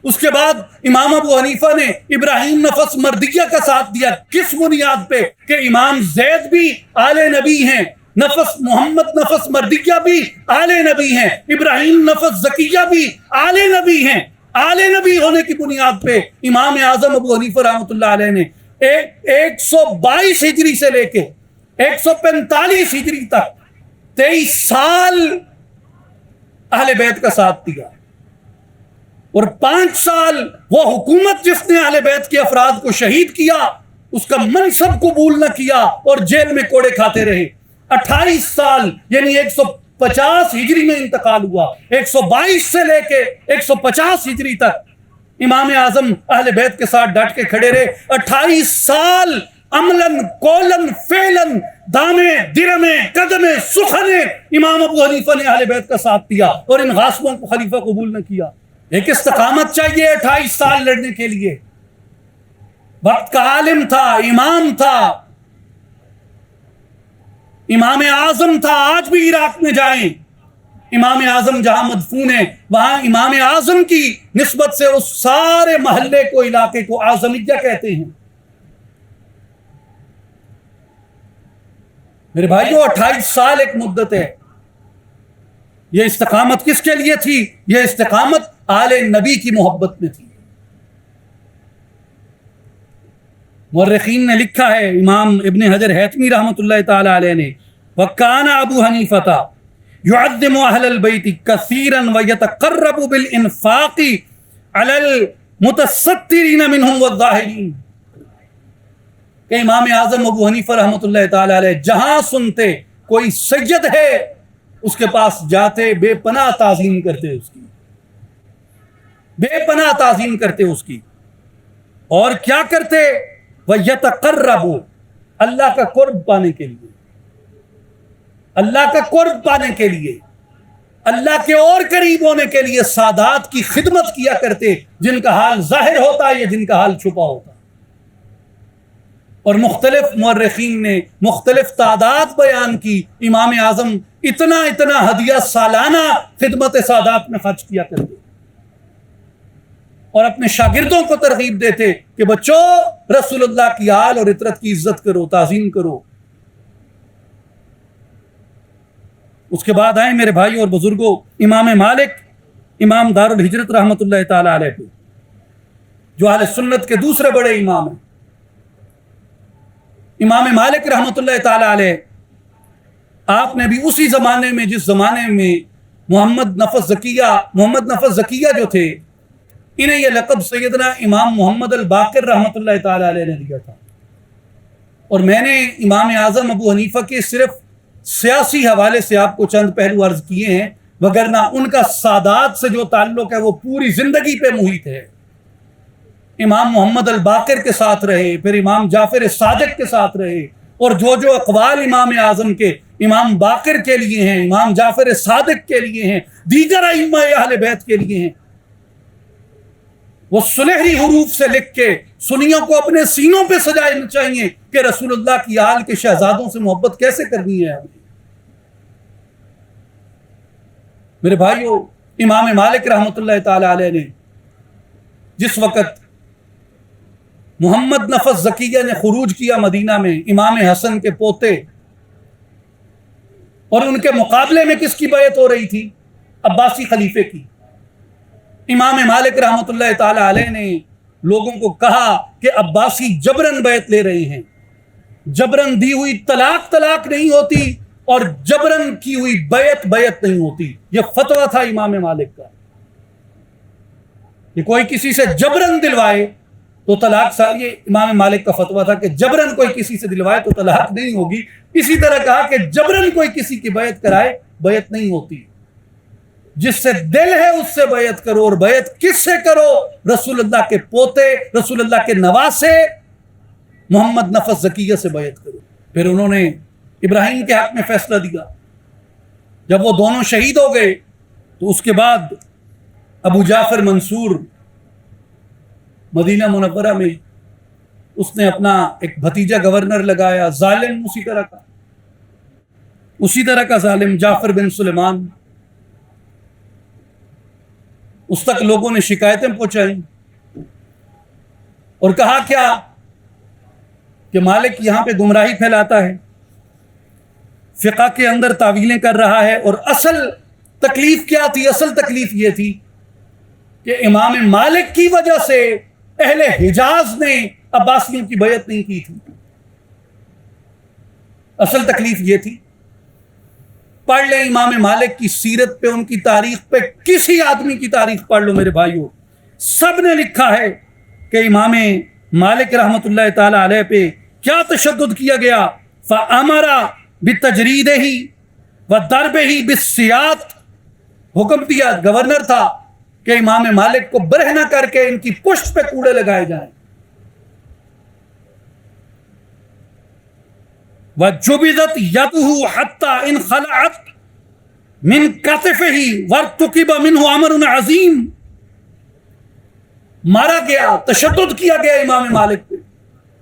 اس کے بعد امام ابو حنیفہ نے ابراہیم نفس مردیہ کا ساتھ دیا. کس بنیاد پہ؟ کہ امام زید بھی آل نبی ہیں، محمد نفس مردیہ بھی آل نبی ہیں، ابراہیم نفس زکیہ بھی آل نبی ہیں. آل نبی ہونے کی بنیاد پہ امام اعظم ابو حنیفہ رحمۃ اللہ علیہ نے 122 ہجری سے لے کے 145 ہجری تک 23 سال اہل بیت کا ساتھ دیا، اور 5 سال وہ حکومت جس نے اہل بیت کے افراد کو شہید کیا اس کا منصب قبول نہ کیا اور جیل میں کوڑے کھاتے رہے. 28 سال یعنی 150 ہجری میں انتقال ہوا. 122 سے لے کے 150 ہجری تک امام اعظم اہل بیت کے ساتھ ڈٹ کے کھڑے رہے. 28 سال عملاً قولاً فعلاً دامے درمے قدمے سخنے امام ابو حنیفہ نے اہل بیت کا ساتھ دیا اور ان غاصبوں کو خلیفہ قبول نہ کیا. ایک استقامت چاہیے 28 سال لڑنے کے لیے. وقت کا عالم تھا، امام تھا، امام اعظم تھا. آج بھی عراق میں جائیں، امام اعظم جہاں مدفون ہے وہاں امام اعظم کی نسبت سے اس سارے محلے کو، علاقے کو اعظمیہ کہتے ہیں. میرے بھائیو 28 سال ایک مدت ہے. یہ استقامت کس کے لیے تھی؟ یہ استقامت آل نبی کی محبت میں تھی. مورخین نے لکھا ہے، امام ابن حجر ہیثمی رحمۃ اللہ تعالی علیہ نے، وَكَانَ أَبُو حَنِيفَةَ يُعَظِّمُ أَهْلَ الْبَيْتِ كَثِيرًا وَيَتَقَرَّبُ بِالْإِنفَاقِ عَلَى الْمُتَسَتِّرِينَ مِنْهُمْ وَالظَّاهِرِينَ. کہ امام اعظم ابو حنیفہ رحمۃ اللہ تعالی علیہ جہاں سنتے کوئی سید ہے اس کے پاس جاتے، بے پناہ تعظیم کرتے اس کی، بے پناہ تعظیم کرتے اس کی. اور کیا کرتے؟ وَيَتَقَرَّبُ، اللہ کا قرب پانے کے لیے، اللہ کا قرب پانے کے لیے، اللہ کے اور قریب ہونے کے لیے سادات کی خدمت کیا کرتے، جن کا حال ظاہر ہوتا ہے یا جن کا حال چھپا ہوتا ہے. اور مختلف مورخین نے مختلف تعداد بیان کی. امام اعظم اتنا ہدیہ سالانہ خدمت سادات میں خرچ کیا کرتے اور اپنے شاگردوں کو ترغیب دیتے کہ بچوں رسول اللہ کی آل اور اطرت کی عزت کرو، تعظیم کرو. اس کے بعد آئے میرے بھائی اور بزرگوں امام مالک، امام دار الہجرت رحمۃ اللہ تعالی علیہ پہ، جو اہل سنت کے دوسرے بڑے امام ہیں. امام مالک رحمۃ اللہ تعالی علیہ، آپ نے بھی اسی زمانے میں جس زمانے میں محمد نفس زکیہ جو تھے، انہیں یہ لقب سیدنا امام محمد الباقر رحمۃ اللہ تعالی علیہ نے دیا تھا. اور میں نے امام اعظم ابو حنیفہ کے صرف سیاسی حوالے سے آپ کو چند پہلو عرض کیے ہیں، وگرنہ ان کا سادات سے جو تعلق ہے وہ پوری زندگی پہ محیط ہے. امام محمد الباقر کے ساتھ رہے، پھر امام جعفر صادق کے ساتھ رہے، اور جو اقوال امام اعظم کے، امام باقر کے لیے ہیں، امام جعفر صادق کے لیے ہیں، دیگر ائمہ اہل بیت کے لیے ہیں، وہ سنہری حروف سے لکھ کے سنیوں کو اپنے سینوں پہ سجانا چاہیے کہ رسول اللہ کی آل کے شہزادوں سے محبت کیسے کرنی ہے. میرے بھائیو امام مالک رحمۃ اللہ تعالی علیہ نے جس وقت محمد نفس زکیہ نے خروج کیا مدینہ میں، امام حسن کے پوتے، اور ان کے مقابلے میں کس کی بیعت ہو رہی تھی؟ عباسی خلیفے کی. امام مالک رحمۃ اللہ تعالی علیہ نے لوگوں کو کہا کہ عباسی جبرن بیعت لے رہے ہیں، جبرن دی ہوئی طلاق نہیں ہوتی، اور جبرن کی ہوئی بیعت نہیں ہوتی. یہ فتویٰ تھا امام مالک کا کہ کوئی کسی سے جبرن دلوائے تو طلاق یہ امام مالک کا فتویٰ تھا کہ جبرن کوئی کسی سے دلوائے تو طلاق نہیں ہوگی. اسی طرح کہا کہ جبرن کوئی کسی کی بیعت کرائے بیعت نہیں ہوتی. جس سے دل ہے اس سے بیعت کرو، اور بیعت کس سے کرو؟ رسول اللہ کے پوتے، رسول اللہ کے نواسے محمد نفس زکیہ سے بیعت کرو. پھر انہوں نے ابراہیم کے حق میں فیصلہ دیا. جب وہ دونوں شہید ہو گئے تو اس کے بعد ابو جعفر منصور مدینہ منورہ میں اس نے اپنا ایک بھتیجا گورنر لگایا، ظالم اسی طرح کا ظالم جعفر بن سلیمان. اس تک لوگوں نے شکایتیں پہنچائیں اور کہا کیا کہ مالک یہاں پہ گمراہی پھیلاتا ہے، فقہ کے اندر تعویلیں کر رہا ہے. اور اصل تکلیف کیا تھی؟ اصل تکلیف یہ تھی کہ امام مالک کی وجہ سے اہل حجاز نے عباسیوں کی بیعت نہیں کی تھی. اصل تکلیف یہ تھی. پڑھ لیں امام مالک کی سیرت پہ، ان کی تاریخ پہ، کسی آدمی کی تاریخ پڑھ لو میرے بھائیو، سب نے لکھا ہے کہ امام مالک رحمت اللہ تعالی علیہ پہ کیا تشدد کیا گیا. فَأَمَرَ بِتَجْرِيدِهِ وَضَرْبِهِ بِالسِّيَاط، حکم دیا، گورنر تھا، کہ امام مالک کو برہنہ کر کے ان کی پشت پہ کوڑے لگائے جائیں. وَجُبِدَتْ يَدُهُ حَتَّى إِنْ خَلَعَتْ مِنْ كَتِفِهِ وَارْتُكِبَ مِنْهُ أَمْرٌ عَظِيمٌ. مارا گیا، تشدد کیا گیا امام مالک پہ،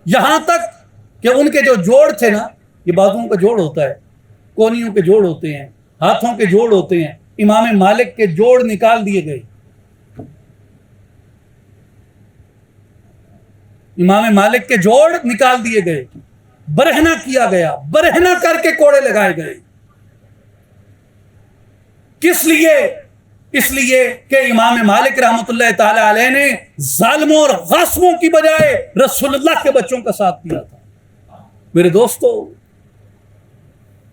یہاں تک کہ ان کے جو جوڑ تھے نا، یہ بازوؤں کا جوڑ ہوتا ہے، کونیوں کے جوڑ ہوتے ہیں، ہاتھوں کے جوڑ ہوتے ہیں، امام مالک کے جوڑ نکال دیے گئے، امام مالک کے جوڑ نکال دیے گئے، برہنہ کیا گیا، برہنہ کر کے کوڑے لگائے گئے۔ کس لیے؟ اس لیے کہ امام مالک رحمۃ اللہ تعالی علیہ نے ظالموں اور غاصبوں کی بجائے رسول اللہ کے بچوں کا ساتھ دیا تھا۔ میرے دوستو،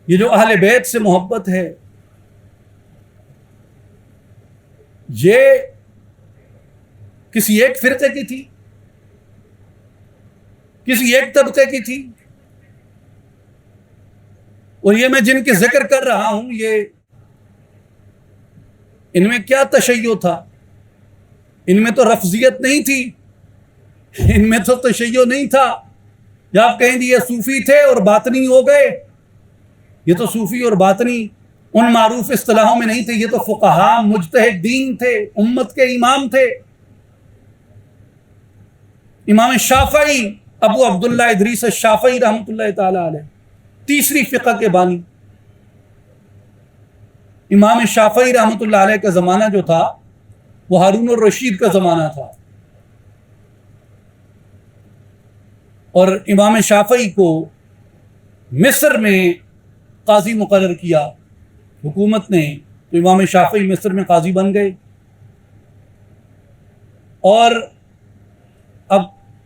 یہ جو اہل بیت سے محبت ہے، یہ کسی ایک فرقے کی تھی، کسی ایک طبقے کی تھی؟ اور یہ میں جن کے ذکر کر رہا ہوں، یہ ان میں کیا تشیع تھا؟ ان میں تو رفضیت نہیں تھی، ان میں تو تشیع نہیں تھا۔ یا آپ کہیں یہ صوفی تھے اور باطنی ہو گئے، یہ تو صوفی اور باطنی ان معروف اصطلاحوں میں نہیں تھے، یہ تو فقہاء مجتہدین تھے، امت کے امام تھے۔ امام شافعی، ابو عبداللہ ادریس الشافعی رحمۃ اللہ تعالی علیہ، تیسری فقہ کے بانی۔ امام شافعی رحمۃ اللہ علیہ کا زمانہ جو تھا وہ ہارون الرشید کا زمانہ تھا، اور امام شافعی کو مصر میں قاضی مقرر کیا حکومت نے، تو امام شافعی مصر میں قاضی بن گئے۔ اور اب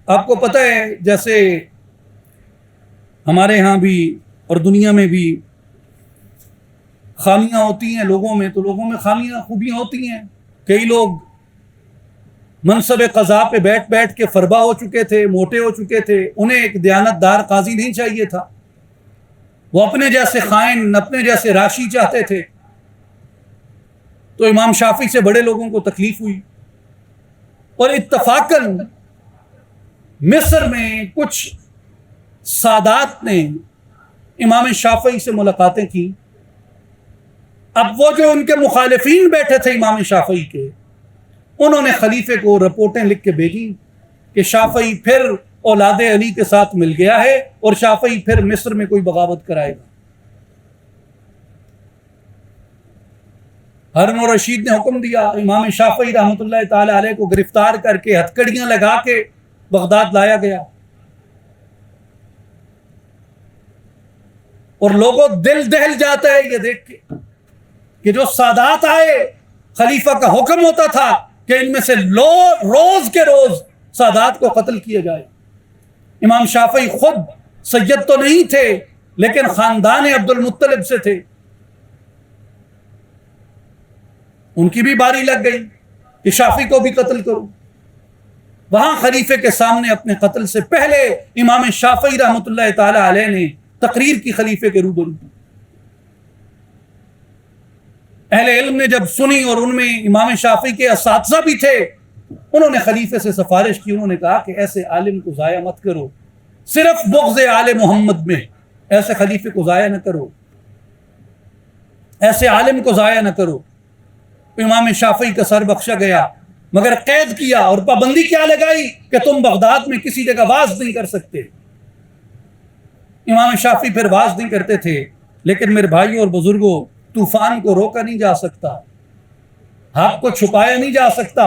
آپ کو پتہ ہے، جیسے ہمارے ہاں بھی اور دنیا میں بھی خامیاں ہوتی ہیں لوگوں میں، تو لوگوں میں خامیاں خوبیاں ہوتی ہیں۔ کئی لوگ منصب قضاء پہ بیٹھ بیٹھ کے فربا ہو چکے تھے، موٹے ہو چکے تھے، انہیں ایک دیانت دار قاضی نہیں چاہیے تھا، وہ اپنے جیسے خائن، اپنے جیسے راشی چاہتے تھے۔ تو امام شافعی سے بڑے لوگوں کو تکلیف ہوئی، اور اتفاقاً مصر میں کچھ سادات نے امام شافعی سے ملاقاتیں کی۔ اب وہ جو ان کے مخالفین بیٹھے تھے امام شافعی کے، انہوں نے خلیفے کو رپورٹیں لکھ کے بھیجی کہ شافعی پھر اولاد علی کے ساتھ مل گیا ہے، اور شافعی پھر مصر میں کوئی بغاوت کرائے گا۔ ہارون الرشید نے حکم دیا، امام شافعی رحمۃ اللہ تعالی علیہ کو گرفتار کر کے ہتھکڑیاں لگا کے بغداد لایا گیا، اور لوگوں دل دہل جاتا ہے یہ دیکھ کے کہ جو سادات آئے، خلیفہ کا حکم ہوتا تھا کہ ان میں سے روز کے روز سادات کو قتل کیا جائے۔ امام شافعی خود سید تو نہیں تھے، لیکن خاندان عبد المطلب سے تھے، ان کی بھی باری لگ گئی کہ شافعی کو بھی قتل کرو۔ وہاں خلیفے کے سامنے اپنے قتل سے پہلے امام شافعی رحمۃ اللہ تعالی علیہ نے تقریر کی خلیفے کے روبرو۔ اہل علم نے جب سنی، اور ان میں امام شافعی کے اساتذہ بھی تھے، انہوں نے خلیفے سے سفارش کی، انہوں نے کہا کہ ایسے عالم کو ضائع مت کرو، صرف بغض آل محمد میں ایسے خلیفے کو ضائع نہ کرو، ایسے عالم کو ضائع نہ کرو۔ امام شافعی کا سر بخشا گیا، مگر قید کیا اور پابندی کیا لگائی کہ تم بغداد میں کسی جگہ واز نہیں کر سکتے۔ امام شافعی پھر واز نہیں کرتے تھے، لیکن میرے بھائیوں اور بزرگوں، طوفان کو روکا نہیں جا سکتا، حق کو چھپایا نہیں جا سکتا۔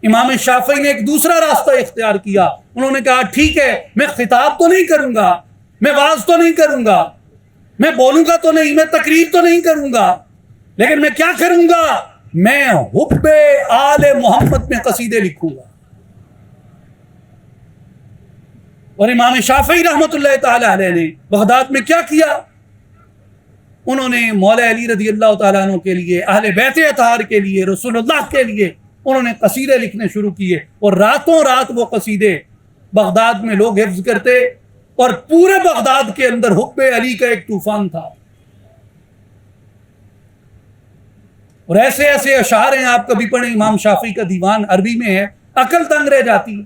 امام شافعی نے ایک دوسرا راستہ اختیار کیا، انہوں نے کہا ٹھیک ہے، میں خطاب تو نہیں کروں گا، میں واز تو نہیں کروں گا، میں بولوں گا تو نہیں، میں تقریر تو نہیں کروں گا، لیکن میں کیا کروں گا؟ میں حب آل محمد میں قصیدے لکھوں گا۔ اور امام شافعی رحمۃ اللہ تعالی علیہ نے بغداد میں کیا کیا؟ انہوں نے مولا علی رضی اللہ تعالیٰ عنہ کے لیے، اہل بیت اطہار کے لیے، رسول اللہ کے لیے انہوں نے قصیدے لکھنے شروع کیے، اور راتوں رات وہ قصیدے بغداد میں لوگ حفظ کرتے، اور پورے بغداد کے اندر حب علی کا ایک طوفان تھا۔ اور ایسے ایسے اشعار ہیں، آپ کبھی پڑھیں، امام شافعی کا دیوان عربی میں ہے، عقل تنگ رہ جاتی۔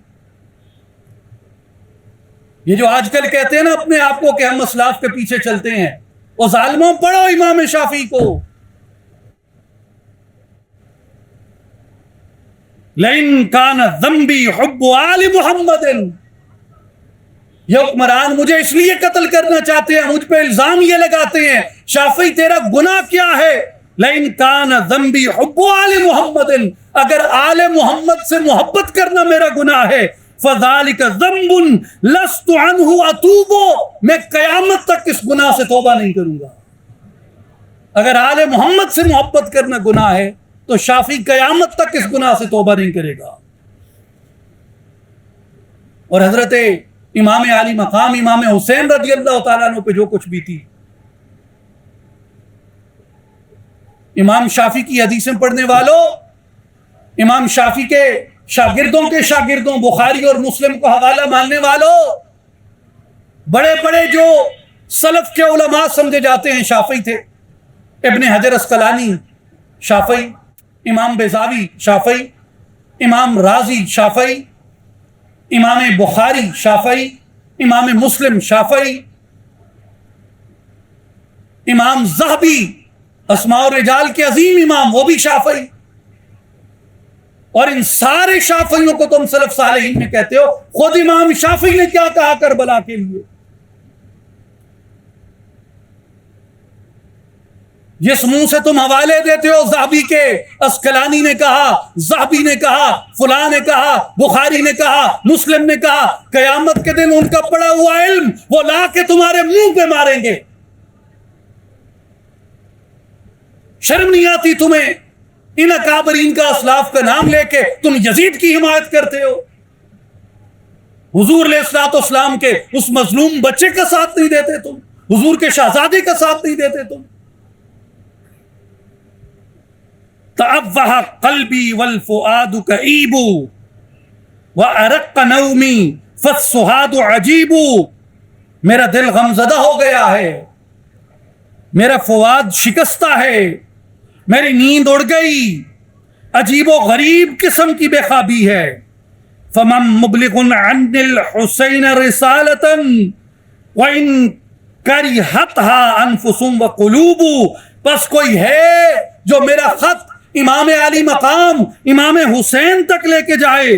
یہ جو آج کل کہتے ہیں نا اپنے آپ کو کہ ہم اسلاف کے پیچھے چلتے ہیں، وہ ظالموں پڑھو امام شافعی کو۔ لئن کان ذنبی حب آل محمد، یہ حکمران مجھے اس لیے قتل کرنا چاہتے ہیں، مجھ پہ الزام یہ لگاتے ہیں، شافعی تیرا گناہ کیا ہے؟ لئن کان ذنبی حب آل محمد، اگر آل محمد سے محبت کرنا میرا گناہ ہے، فذالک ذنب لست عنہ اتوب، میں قیامت تک اس گناہ سے توبہ نہیں کروں گا۔ اگر آل محمد سے محبت کرنا گناہ ہے تو شافعی قیامت تک اس گناہ سے توبہ نہیں کرے گا۔ اور حضرت امام علی مقام امام حسین رضی اللہ تعالیٰ عنہ پہ جو کچھ بھی تھی، امام شافعی کی حدیثیں پڑھنے والوں، امام شافعی کے شاگردوں کے شاگردوں، بخاری اور مسلم کو حوالہ ماننے والوں، بڑے بڑے جو سلف کے علماء سمجھے جاتے ہیں شافعی تھے۔ ابن حجر اسقلانی شافعی، امام بیضاوی شافعی، امام رازی شافعی، امام بخاری شافعی، امام مسلم شافعی، امام ذہبی اسماء الرجال کے عظیم امام، وہ بھی شافعی۔ اور ان سارے شافعیوں کو تم سلف صالحین میں کہتے ہو، خود امام شافعی نے کیا کہا کربلا کے لیے؟ جس منہ سے تم حوالے دیتے ہو ذہبی کے، اسقلانی نے کہا، ذہبی نے کہا، فلاں نے کہا، بخاری نے کہا، مسلم نے کہا، قیامت کے دن ان کا پڑا ہوا علم وہ لا کے تمہارے منہ پہ ماریں گے۔ شرم نہیں آتی تمہیں؟ ان اکابرین کا، اسلاف کا نام لے کے تم یزید کی حمایت کرتے ہو، حضور علیہ الصلوۃ والسلام کے اس مظلوم بچے کا ساتھ نہیں دیتے تم، حضور کے شہزادے کا ساتھ نہیں دیتے تم۔ تأوہ قلبی والفؤاد کئیب وارق نومی فالسہاد عجیب، میرا دل غمزدہ ہو گیا ہے، میرا فؤاد شکستہ ہے، میری نیند اڑ گئی، عجیب و غریب قسم کی بے خوابی ہے۔ فمن مبلغ عن الحسین رسالة وإن کرہتها انفس وقلوب، پس کوئی ہے جو میرا خط امام علی مقام امام حسین تک لے کے جائے،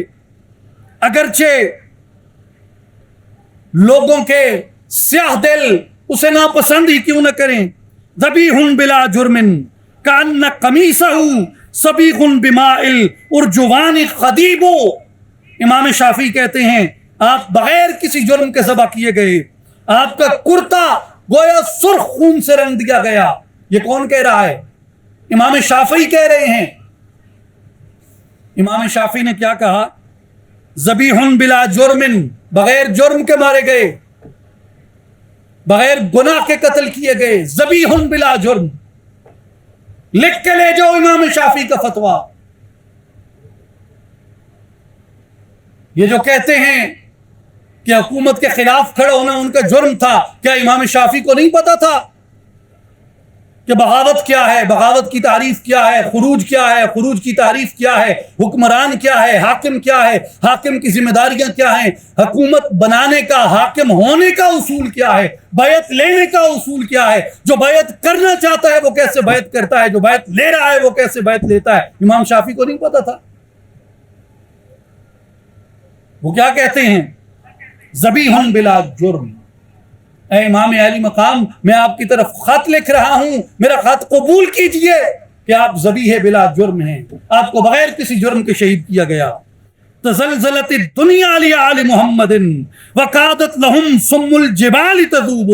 اگرچہ لوگوں کے سیاہ دل اسے ناپسند ہی کیوں نہ کریں۔ ذبیح بلا جرم کأن قمیصہ صبیغ بماء الارجوان خدیب، امام شافعی کہتے ہیں آپ بغیر کسی جرم کے ذبح کیے گئے، آپ کا کرتا گویا سرخ خون سے رنگ دیا گیا۔ یہ کون کہہ رہا ہے؟ امام شافعی کہہ رہے ہیں۔ امام شافعی نے کیا کہا؟ ذبیح بلا جرم، بغیر جرم کے مارے گئے، بغیر گناہ کے قتل کیے گئے، ذبیح بلا جرم۔ لکھ کے لے جاؤ امام شافعی کا فتویٰ۔ یہ جو کہتے ہیں کہ حکومت کے خلاف کھڑا ہونا ان کا جرم تھا، کیا امام شافعی کو نہیں پتا تھا کہ بغاوت کیا ہے، بغاوت کی تعریف کیا ہے، خروج کیا ہے، خروج کی تعریف کیا ہے، حکمران کیا ہے، حاکم کیا ہے، حاکم کی ذمہ داریاں کیا ہیں، حکومت بنانے کا، حاکم ہونے کا اصول کیا ہے، بیعت لینے کا اصول کیا ہے، جو بیعت کرنا چاہتا ہے وہ کیسے بیعت کرتا ہے، جو بیعت لے رہا ہے وہ کیسے بیعت لیتا ہے؟ امام شافعی کو نہیں پتا تھا؟ وہ کیا کہتے ہیں؟ ذبیح بلا جرم۔ اے امام علی مقام، میں آپ کی طرف خط لکھ رہا ہوں، میرا خط قبول کیجئے کہ آپ ذبیح بلا جرم ہیں، آپ کو بغیر کسی جرم کے شہید کیا گیا۔ تزلزلت الدنیا لآل محمد وقادت لہم سم الجبال تذوب،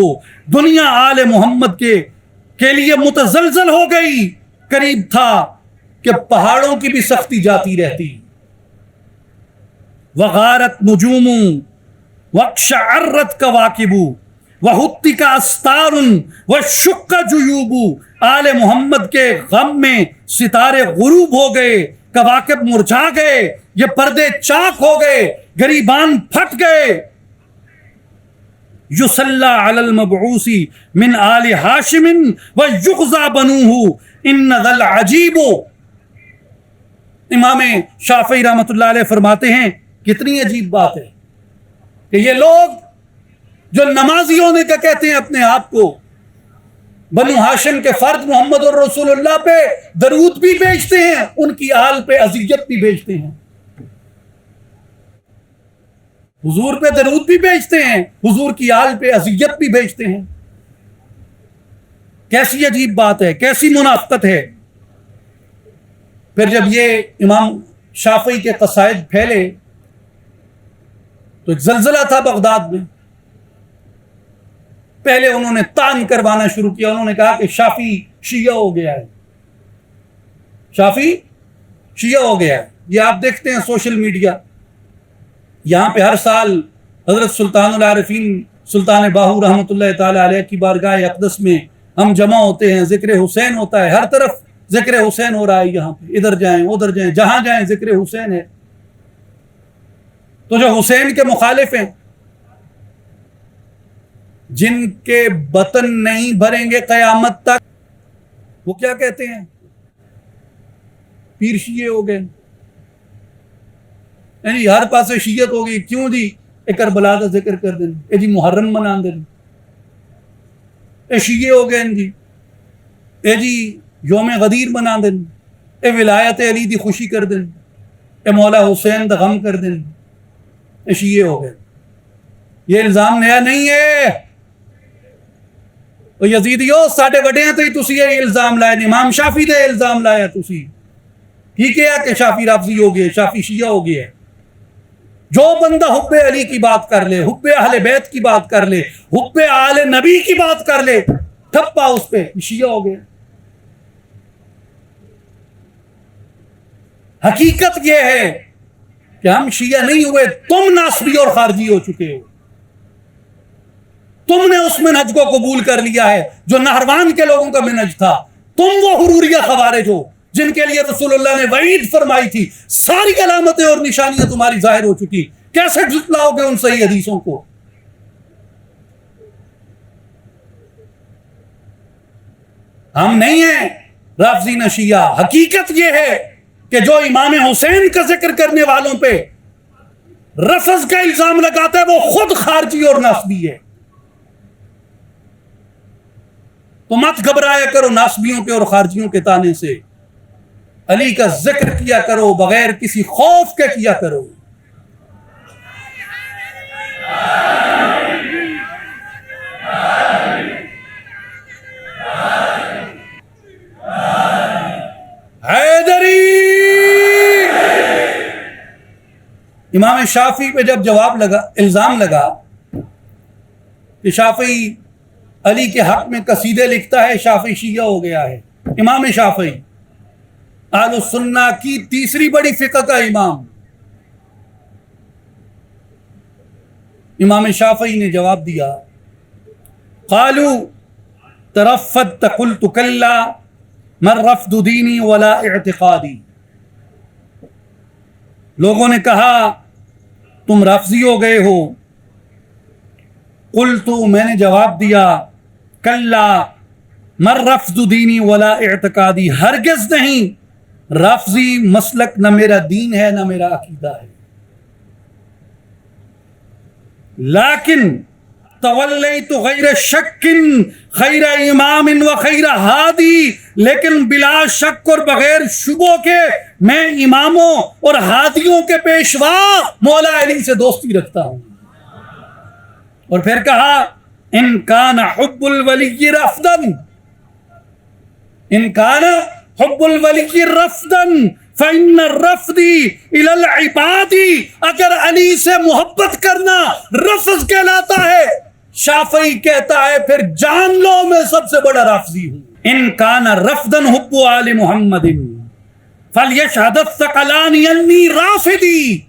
دنیا آل محمد کے لیے متزلزل ہو گئی، قریب تھا کہ پہاڑوں کی بھی سختی جاتی رہتی۔ وغارت نجوم واقشعرت کواکب وَحُتِّكَ أَسْتَارٌ وَشُقَّ جُيُوبُ، آل محمد کے غم میں ستارے غروب ہو گئے، کواکب مرجھا گئے، یہ پردے چاک ہو گئے، گریبان پھٹ گئے۔ یصلی علی المبعوث من آل ہاشم ویغزی بنوہ ان ذا العجیب۔ امام شافعی رحمۃ اللہ علیہ فرماتے ہیں کتنی عجیب بات ہے کہ یہ لوگ جو نمازی ہونے کا کہتے ہیں اپنے آپ کو، بنو ہاشم کے فرد محمد الرسول اللہ پہ درود بھی بھیجتے ہیں، ان کی آل پہ اذیت بھی بھیجتے ہیں۔ حضور پہ درود بھی بھیجتے ہیں، حضور کی آل پہ اذیت بھی بھیجتے ہیں. کیسی عجیب بات ہے، کیسی منافقت ہے. پھر جب یہ امام شافعی کے قصائد پھیلے تو ایک زلزلہ تھا بغداد میں. پہلے انہوں نے طعن کروانا شروع کیا. انہوں نے کہا کہ شافعی شیعہ ہو گیا ہے، شافعی شیعہ ہو گیا ہے. یہ آپ دیکھتے ہیں سوشل میڈیا، یہاں پہ ہر سال حضرت سلطان العارفین سلطان باہو رحمۃ اللہ تعالی علیہ کی بارگاہ اقدس میں ہم جمع ہوتے ہیں، ذکر حسین ہوتا ہے، ہر طرف ذکر حسین ہو رہا ہے. یہاں پہ ادھر جائیں ادھر جائیں، جہاں جائیں ذکر حسین ہے. تو جو حسین کے مخالف ہیں، جن کے بطن نہیں بھریں گے قیامت تک، وہ کیا کہتے ہیں؟ پیر شیعہ ہو گئے. یعنی ہر پاسے شیعت ہو گئی. کیوں جی؟ اے کربلا کا ذکر کر دیں، اے جی محرم منا دیں، اے شیعہ ہو گئے جی، اے جی یوم غدیر منا دیں، اے ولایت علی دی خوشی کر دیں، اے مولا حسین دا غم کر دیں، اے شیعہ ہو گئے. یہ الزام نیا نہیں ہے. او یزیدیو ساڈے وڈیاں تے تسی یہ الزام لائے، امام شافعی دے الزام لایا تسی. ٹھیک ہے کہ شافعی رافضی ہو گئے، شافعی شیعہ ہو گیا ہے. جو بندہ حب علی کی بات کر لے، حب اہل بیت کی بات کر لے، حب آل نبی کی بات کر لے، ٹھپا اس پہ شیعہ ہو گئے. حقیقت یہ ہے کہ ہم شیعہ نہیں ہوئے، تم ناصبی اور خارجی ہو چکے ہو. تم نے اس منہج کو قبول کر لیا ہے جو نہروان کے لوگوں کا منہج تھا. تم وہ حروریہ خوارج ہو جن کے لیے رسول اللہ نے وعید فرمائی تھی. ساری علامتیں اور نشانیاں تمہاری ظاہر ہو چکی. کیسے جھٹلاؤ گے ان صحیح حدیثوں کو؟ ہم نہیں ہیں رافضی نہ شیعہ. حقیقت یہ ہے کہ جو امام حسین کا ذکر کرنے والوں پہ رفض کا الزام لگاتا ہے وہ خود خارجی اور ناصبی ہے. تو مت گھبرایا کرو ناصبیوں کے اور خارجیوں کے تانے سے. علی کا ذکر کیا کرو، بغیر کسی خوف کے کیا کرو. حیدری. امام شافعی پہ جب الزام لگا کہ شافعی علی کے حق میں قصیدے لکھتا ہے، شافعی شیعہ ہو گیا ہے. امام شافعی اہل السنہ کی تیسری بڑی فقہ کا امام. امام شافعی نے جواب دیا، قالوا ترفدت قلت کلا من رفض دینی ولا اعتقادی. لوگوں نے کہا تم رافضی ہو گئے ہو. قلت، میں نے جواب دیا، کلا من رفض دینی ولا اعتقادی، ہرگز نہیں. رافضی مسلک نہ میرا دین ہے نہ میرا عقیدہ ہے. لیکن تولیت غیر شک خیر امام و خیر ہادی، لیکن بلا شک اور بغیر شبوں کے میں اماموں اور ہادیوں کے پیشوا مولا علی سے دوستی رکھتا ہوں. اور پھر کہا ان کان حب الولی رفضا، ان کان حب الولی رفضا فإن الرفضی الی العباد، اگر علی سے محبت کرنا رفض کہلاتا ہے، شافعی کہتا ہے پھر جان لو میں سب سے بڑا رافضی ہوں. ان کان رفضا حب آل محمد فلیشہد الثقلان انی رافضی.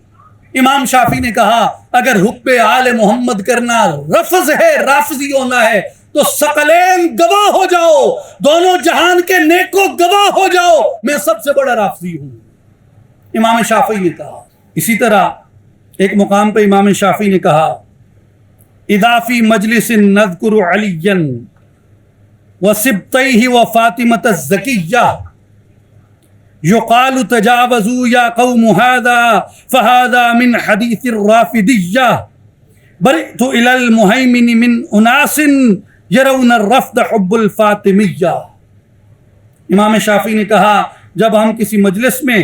امام شافعی نے کہا اگر حب آل محمد کرنا رفض ہے، رافضی ہونا ہے، تو ثقلین گواہ ہو جاؤ، دونوں جہان کے نیکو گواہ ہو جاؤ، میں سب سے بڑا رافضی ہوں. امام شافعی نے کہا. اسی طرح ایک مقام پہ امام شافعی نے کہا اذا فی مجلس نذکر علیا وسبطیہ وفاطمۃ الزکیہ یقال تجاوزوا یا قوم هذا فهذا من حدیث الرافضیہ برئت الی المہیمن من اناس یرون الرفض حب الفاطمیہ. امام شافعی نے کہا جب ہم کسی مجلس میں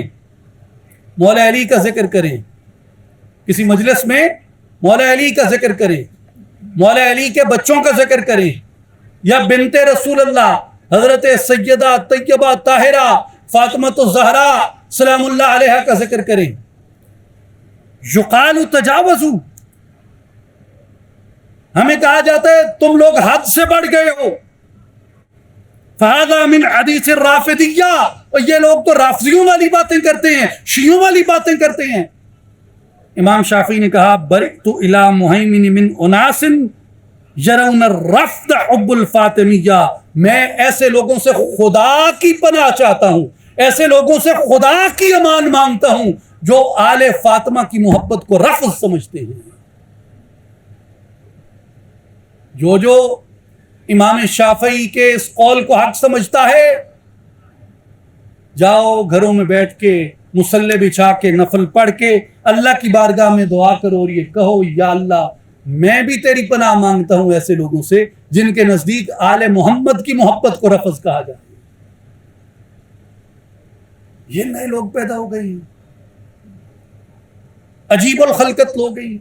مولا علی کا ذکر کریں، کسی مجلس میں مولا علی کا ذکر کریں، مولا علی کے بچوں کا ذکر کریں، یا بنت رسول اللہ حضرت سیدہ طیبہ طاہرہ فاطمۃ الزہرا سلام اللہ علیہا کا ذکر کریں، یقال تجاوزوا، ہمیں کہا جاتا ہے تم لوگ حد سے بڑھ گئے ہو، فہذا من حدیث الرافضیہ، اور یہ لوگ تو رافضیوں والی باتیں کرتے ہیں، شیعوں والی باتیں کرتے ہیں۔ امام شافعی نے کہا برئت الی مہیمن من اناس یرون الرفض حب الفاطمیہ، میں ایسے لوگوں سے خدا کی پناہ چاہتا ہوں، ایسے لوگوں سے خدا کی امان مانگتا ہوں جو آل فاطمہ کی محبت کو رفض سمجھتے ہیں۔ جو امام شافعی کے اس قول کو حق سمجھتا ہے، جاؤ گھروں میں بیٹھ کے مصلی بچھا کے نفل پڑھ کے اللہ کی بارگاہ میں دعا کرو اور یہ کہو یا اللہ میں بھی تیری پناہ مانگتا ہوں ایسے لوگوں سے جن کے نزدیک آل محمد کی محبت کو رفض کہا جائے۔ یہ نئے لوگ پیدا ہو گئے ہیں، عجیب الخلقت لوگ ہیں،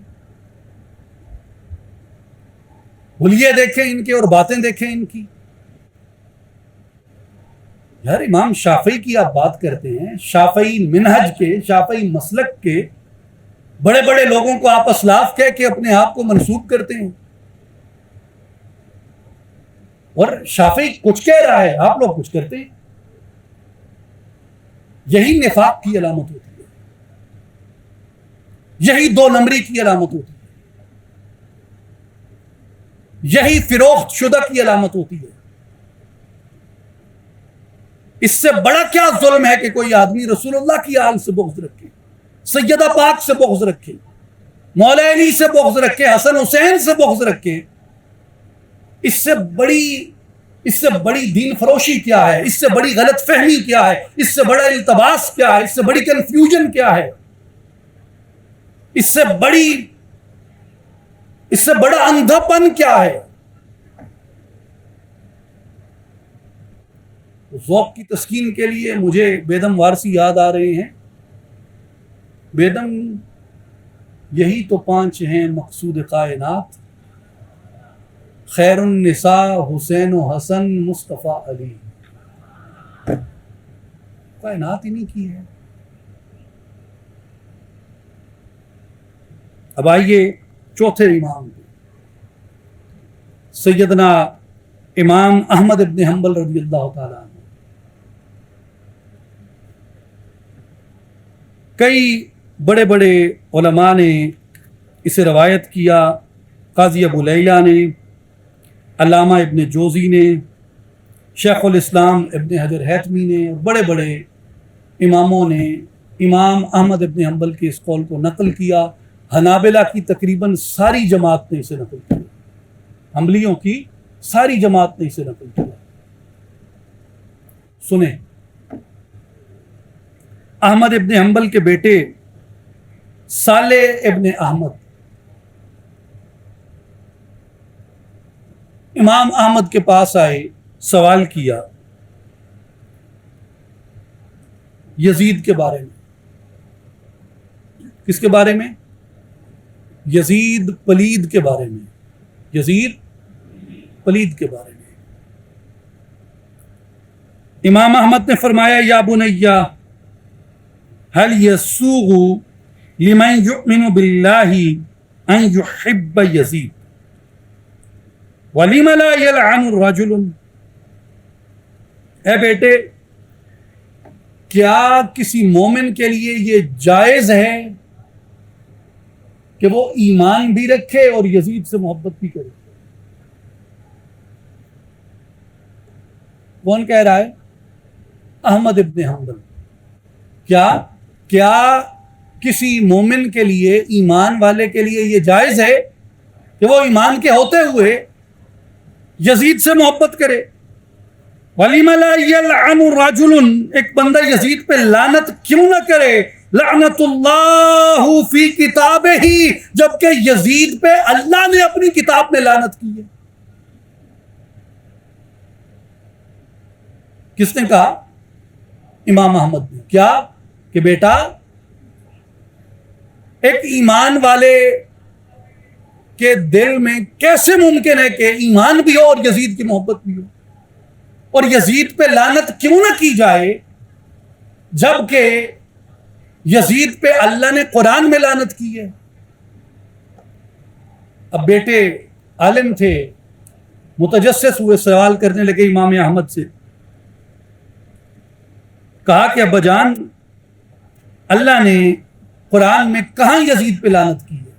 حلیے دیکھیں ان کے اور باتیں دیکھیں ان کی۔ یار امام شافعی کی آپ بات کرتے ہیں، شافعی منہج کے، شافعی مسلک کے بڑے بڑے لوگوں کو آپ اسلاف کہہ کے اپنے آپ کو منسوب کرتے ہیں، اور شافعی کچھ کہہ رہا ہے آپ لوگ کچھ کرتے ہیں۔ یہی نفاق کی علامت ہوتی ہے، یہی دو نمبری کی علامت ہوتی ہے، یہی فروخت شدہ کی علامت ہوتی ہے۔ اس سے بڑا کیا ظلم ہے کہ کوئی آدمی رسول اللہ کی آل سے بغض رکھے، سیدہ پاک سے بغض رکھے، مولا علی سے بغض رکھے، حسن حسین سے بغض رکھے۔ اس سے بڑی دین فروشی کیا ہے؟ اس سے بڑی غلط فہمی کیا ہے؟ اس سے بڑا التباس کیا ہے؟ اس سے بڑی کنفیوژن کیا ہے؟ اس سے بڑا اندھا پن کیا ہے؟ ذوق کی تسکین کے لیے مجھے بیدم وارسی یاد آ رہے ہیں۔ بیدم یہی تو 5 ہیں مقصود کائنات، خیر النساء حسین و حسن مصطفیٰ علی، کائنات انہی کی ہے۔ اب آئیے چوتھے امام سیدنا امام احمد ابن حنبل رضی اللہ تعالیٰ عنہ۔ کئی بڑے بڑے علماء نے اسے روایت کیا، قاضی ابو لیلہ نے، علامہ ابن جوزی نے، شیخ الاسلام ابن حجر حیتمی نے، اور بڑے بڑے اماموں نے امام احمد ابن حنبل کے اس قول کو نقل کیا۔ حنابلہ کی تقریباً ساری جماعت نے اسے نقل کیا، حنبلیوں کی ساری جماعت نے اسے نقل کیا۔ سنیں، احمد ابن حنبل کے بیٹے صالح ابن احمد امام احمد کے پاس آئے، سوال کیا یزید کے بارے میں۔ کس کے بارے میں؟ یزید پلید کے بارے میں، یزید پلید کے بارے میں۔ امام احمد نے فرمایا یا بنیہ هل يسوغ لمن يؤمن بالله ان يحب يزيد ولم لا يلعن الرجل، اے بیٹے کیا کسی مومن کے لیے یہ جائز ہے کہ وہ ایمان بھی رکھے اور یزید سے محبت بھی کرے؟ کون کہہ رہا ہے؟ احمد ابن حنبل۔ کیا کسی مومن کے لیے، ایمان والے کے لیے یہ جائز ہے کہ وہ ایمان کے ہوتے ہوئے یزید سے محبت کرے؟ وَلِمَ لَا يَلْعَنُ رَجُلٌ، ایک بندہ یزید پہ لعنت کیوں نہ کرے؟ لعنت اللہ فی کتابہ، جبکہ یزید پہ اللہ نے اپنی کتاب میں لعنت کی ہے۔ کس نے کہا؟ امام احمد نے۔ کیا کہ بیٹا ایک ایمان والے کے دل میں کیسے ممکن ہے کہ ایمان بھی ہو اور یزید کی محبت بھی ہو؟ اور یزید پہ لعنت کیوں نہ کی جائے جبکہ یزید پہ اللہ نے قرآن میں لعنت کی ہے؟ اب بیٹے عالم تھے، متجسس ہوئے، سوال کرنے لگے امام احمد سے، کہا کہ ابا جان اللہ نے قرآن میں کہاں یزید پہ لعنت کی ہے؟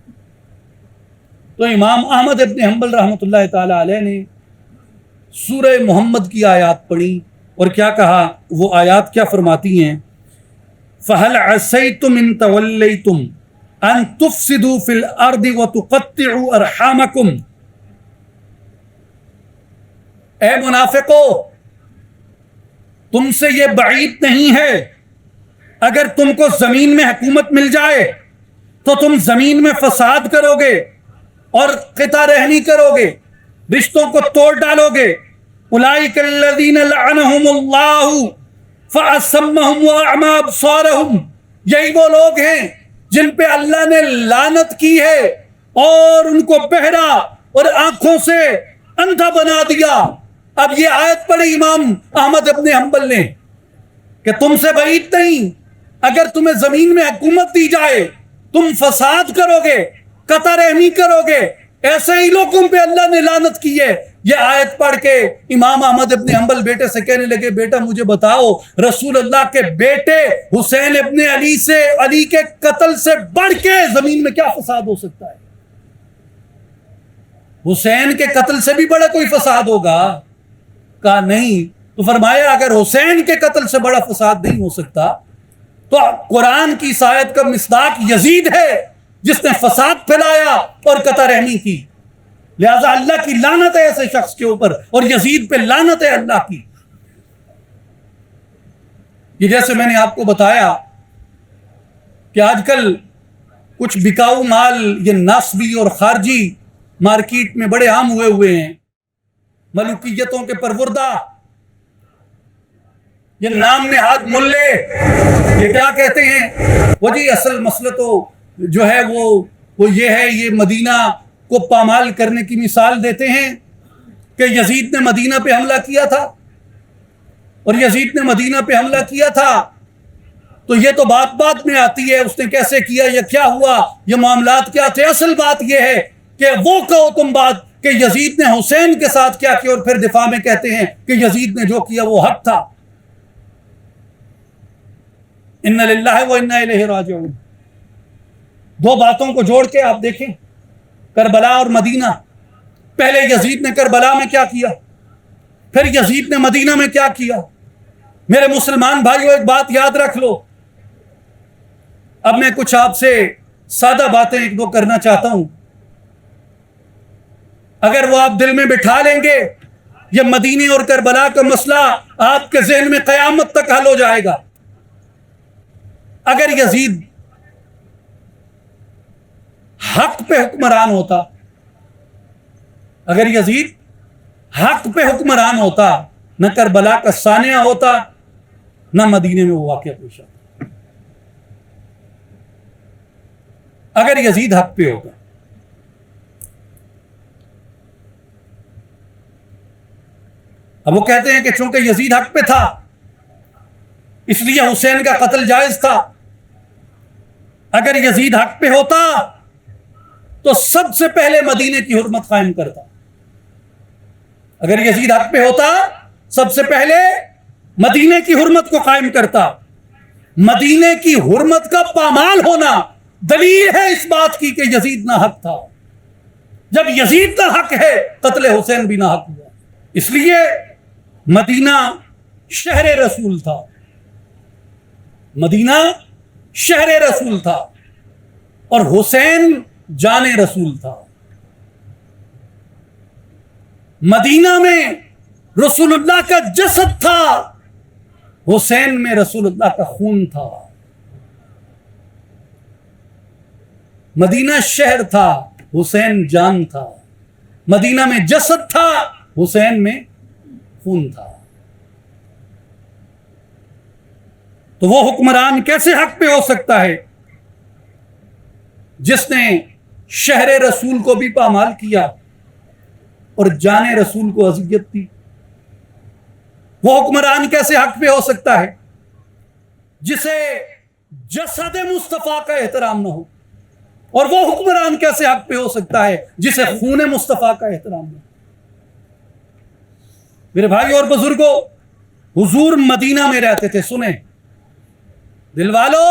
تو امام احمد ابن حنبل رحمۃ اللہ تعالی علیہ نے سورہ محمد کی آیات پڑھی اور کیا کہا؟ وہ آیات کیا فرماتی ہیں؟ فَهَلْ عَسَيْتُمْ إِن تَوَلَّيْتُمْ أَن تُفْسِدُوا فِي الْأَرْضِ وَتُقَطِّعُوا أَرْحَامَكُمْ۔ اے منافقو، تم سے یہ بعید نہیں ہے اگر تم کو زمین میں حکومت مل جائے تو تم زمین میں فساد کرو گے اور قطع رحمی کرو گے، رشتوں کو توڑ ڈالو گے۔ اولئک الذین لعنہم اللہ فاصمہم واعمی ابصارہم، یہی وہ لوگ ہیں جن پہ اللہ نے لعنت کی ہے اور ان کو بہرا اور آنکھوں سے اندھا بنا دیا۔ اب یہ آیت پڑھی امام احمد ابن حنبل نے کہ تم سے بعید نہیں، اگر تمہیں زمین میں حکومت دی جائے تم فساد کرو گے، قطع رحمی کرو گے، ایسے ہی لوگوں پہ اللہ نے لعنت کی ہے۔ یہ آیت پڑھ کے امام احمد ابن حنبل بیٹے سے کہنے لگے، بیٹا مجھے بتاؤ رسول اللہ کے بیٹے حسین ابن علی سے، علی کے قتل سے بڑھ کے زمین میں کیا فساد ہو سکتا ہے؟ حسین کے قتل سے بھی بڑا کوئی فساد ہوگا؟ کہا نہیں۔ تو فرمایا اگر حسین کے قتل سے بڑا فساد نہیں ہو سکتا تو قرآن کی اس آیت کا مصداق یزید ہے جس نے فساد پھیلایا اور قطع رحمی کی، لہذا اللہ کی لعنت ہے ایسے شخص کے اوپر، اور یزید پہ لعنت ہے اللہ کی۔ یہ جیسے میں نے آپ کو بتایا کہ آج کل کچھ بکاؤ مال یہ ناسبی اور خارجی مارکیٹ میں بڑے عام ہوئے ہیں، ملوکیتوں کے پروردہ، یہ نام نہاد ملے، یہ کیا کہتے ہیں؟ وہ جی اصل مسئلہ تو جو ہے وہ یہ ہے، یہ مدینہ کو پامال کرنے کی مثال دیتے ہیں کہ یزید نے مدینہ پہ حملہ کیا تھا، اور یزید نے مدینہ پہ حملہ کیا تھا تو یہ تو بات میں آتی ہے اس نے کیسے کیا، یہ کیا ہوا، یہ معاملات کیا تھے۔ اصل بات یہ ہے کہ وہ کہو تم بات کہ یزید نے حسین کے ساتھ کیا کیا اور پھر دفاع میں کہتے ہیں کہ یزید نے جو کیا وہ حق تھا۔ اِنَّ لِلَّهِ وَإِنَّا إِلَيْهِ راجعون۔ دو باتوں کو جوڑ کے آپ دیکھیں، کربلا اور مدینہ۔ پہلے یزید نے کربلا میں کیا کیا، پھر یزید نے مدینہ میں کیا کیا۔ میرے مسلمان بھائیوں ایک بات یاد رکھ لو، اب میں کچھ آپ سے سادہ باتیں ایک دو کرنا چاہتا ہوں، اگر وہ آپ دل میں بٹھا لیں گے یہ مدینے اور کربلا کا مسئلہ آپ کے ذہن میں قیامت تک حل ہو جائے گا۔ اگر یزید حق پہ حکمران ہوتا، اگر یزید حق پہ حکمران ہوتا، نہ کربلا کا سانحہ ہوتا، نہ مدینے میں وہ واقعہ پیش آتا۔ اگر یزید حق پہ ہوگا، اب وہ کہتے ہیں کہ چونکہ یزید حق پہ تھا اس لیے حسین کا قتل جائز تھا۔ اگر یزید حق پہ ہوتا تو سب سے پہلے مدینے کی حرمت قائم کرتا۔ اگر یزید حق پہ ہوتا سب سے پہلے مدینے کی حرمت کو قائم کرتا۔ مدینے کی حرمت کا پامال ہونا دلیل ہے اس بات کی کہ یزید ناحق تھا۔ جب یزید ناحق ہے قتل حسین بھی ناحق ہوا۔ اس لیے مدینہ شہر رسول تھا، مدینہ شہر رسول تھا، اور حسین جان رسول تھا۔ مدینہ میں رسول اللہ کا جسد تھا، حسین میں رسول اللہ کا خون تھا۔ مدینہ شہر تھا، حسین جان تھا۔ مدینہ میں جسد تھا، حسین میں خون تھا۔ تو وہ حکمران کیسے حق پہ ہو سکتا ہے جس نے شہر رسول کو بھی پامال کیا اور جان رسول کو اذیت دی. وہ حکمران کیسے حق پہ ہو سکتا ہے جسے جسد مصطفیٰ کا احترام نہ ہو؟ اور وہ حکمران کیسے حق پہ ہو سکتا ہے جسے خون مصطفیٰ کا احترام نہ ہو؟ میرے بھائی اور بزرگوں، حضور مدینہ میں رہتے تھے. سنیں دل والو،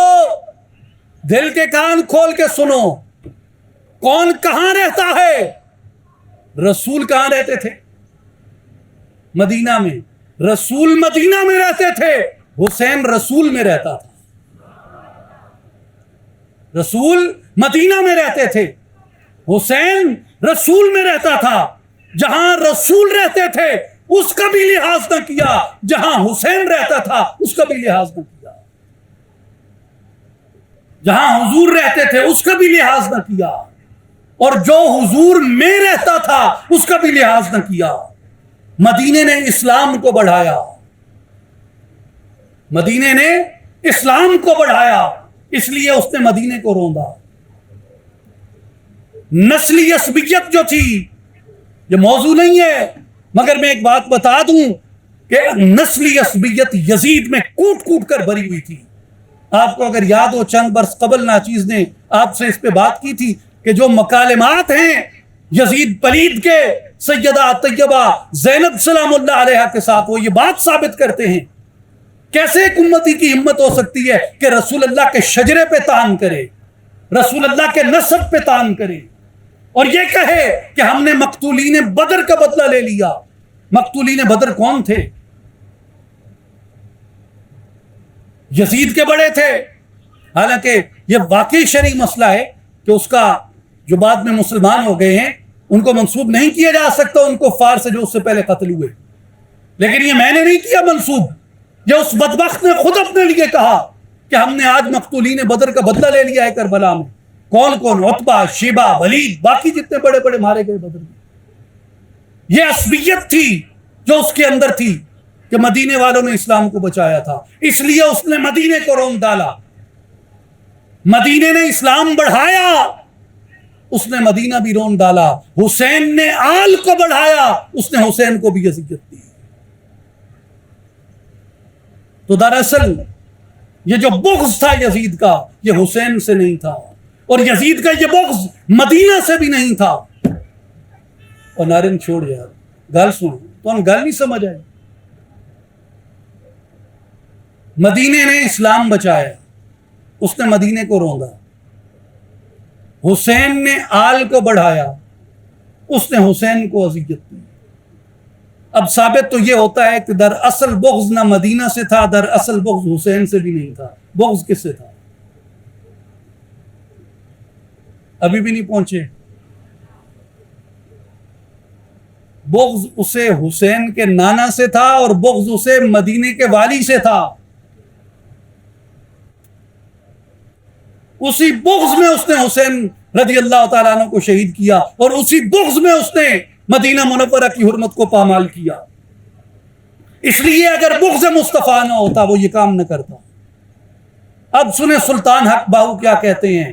دل کے کان کھول کے سنو، کون کہاں رہتا ہے؟ رسول کہاں رہتے تھے؟ مدینہ میں. رسول مدینہ میں رہتے تھے، حسین رسول میں رہتا تھا. رسول مدینہ میں رہتے تھے، حسین رسول میں رہتا تھا. جہاں رسول رہتے تھے اس کا بھی لحاظ نہ کیا، جہاں حسین رہتا تھا اس کا بھی لحاظ نہ کیا. جہاں حضور رہتے تھے اس کا بھی لحاظ نہ کیا، اور جو حضور میں رہتا تھا اس کا بھی لحاظ نہ کیا. مدینے نے اسلام کو بڑھایا، مدینے نے اسلام کو بڑھایا، اس لیے اس نے مدینے کو روندا. نسلی عصبیت جو تھی، یہ موضوع نہیں ہے، مگر میں ایک بات بتا دوں کہ نسلی عصبیت یزید میں کوٹ کوٹ کر بھری ہوئی تھی. آپ کو اگر یاد ہو چند برس قبل ناچیز نے آپ سے اس پہ بات کی تھی کہ جو مکالمات ہیں یزید پلید کے سیدہ طیبہ زینب سلام اللہ علیہ کے ساتھ، وہ یہ بات ثابت کرتے ہیں کیسے ایک امتی کی ہمت ہو سکتی ہے کہ رسول اللہ کے شجرے پہ تان کرے، رسول اللہ کے نسب پہ تان کرے، اور یہ کہے کہ ہم نے مقتولین بدر کا بدلہ لے لیا. مقتولین بدر کون تھے؟ یزید کے بڑے تھے. حالانکہ یہ واقعی شرعی مسئلہ ہے کہ اس کا جو بعد میں مسلمان ہو گئے ہیں ان کو منسوب نہیں کیا جا سکتا ان کو کفار سے جو اس سے پہلے قتل ہوئے. لیکن یہ میں نے نہیں کیا منسوب، یہ اس بدبخت نے خود اپنے لیے کہا کہ ہم نے آج مقتولین بدر کا بدلہ لے لیا ہے کربلا میں. کون کون؟ عتبہ، شیبہ، ولید، باقی جتنے بڑے بڑے مارے گئے بدر میں. یہ عصبیت تھی جو اس کے اندر تھی کہ مدینے والوں نے اسلام کو بچایا تھا، اس لیے اس نے مدینے کو رون ڈالا. مدینے نے اسلام بڑھایا، اس نے مدینہ بھی رون ڈالا. حسین نے آل کو بڑھایا، اس نے حسین کو بھی اذیت دی. تو دراصل یہ جو بغض تھا یزید کا، یہ حسین سے نہیں تھا، اور یزید کا یہ بغض مدینہ سے بھی نہیں تھا. اور نارن چھوڑ یار، گل سنو تو ہم گل نہیں سمجھ آئے. مدینے نے اسلام بچایا، اس نے مدینے کو روندا. حسین نے آل کو بڑھایا، اس نے حسین کو اذیت دی. اب ثابت تو یہ ہوتا ہے کہ در اصل بغض نہ مدینہ سے تھا، در اصل بغض حسین سے بھی نہیں تھا. بغض کس سے تھا؟ ابھی بھی نہیں پہنچے. بغض اسے حسین کے نانا سے تھا، اور بغض اسے مدینے کے والی سے تھا. اسی بغض میں اس نے حسین رضی اللہ تعالیٰ عنہ کو شہید کیا، اور اسی بغض میں اس نے مدینہ منورہ کی حرمت کو پامال کیا. اس لیے اگر بغض مصطفیٰ نہ ہوتا وہ یہ کام نہ کرتا. اب سنیں سلطان حق باہو کیا کہتے ہیں.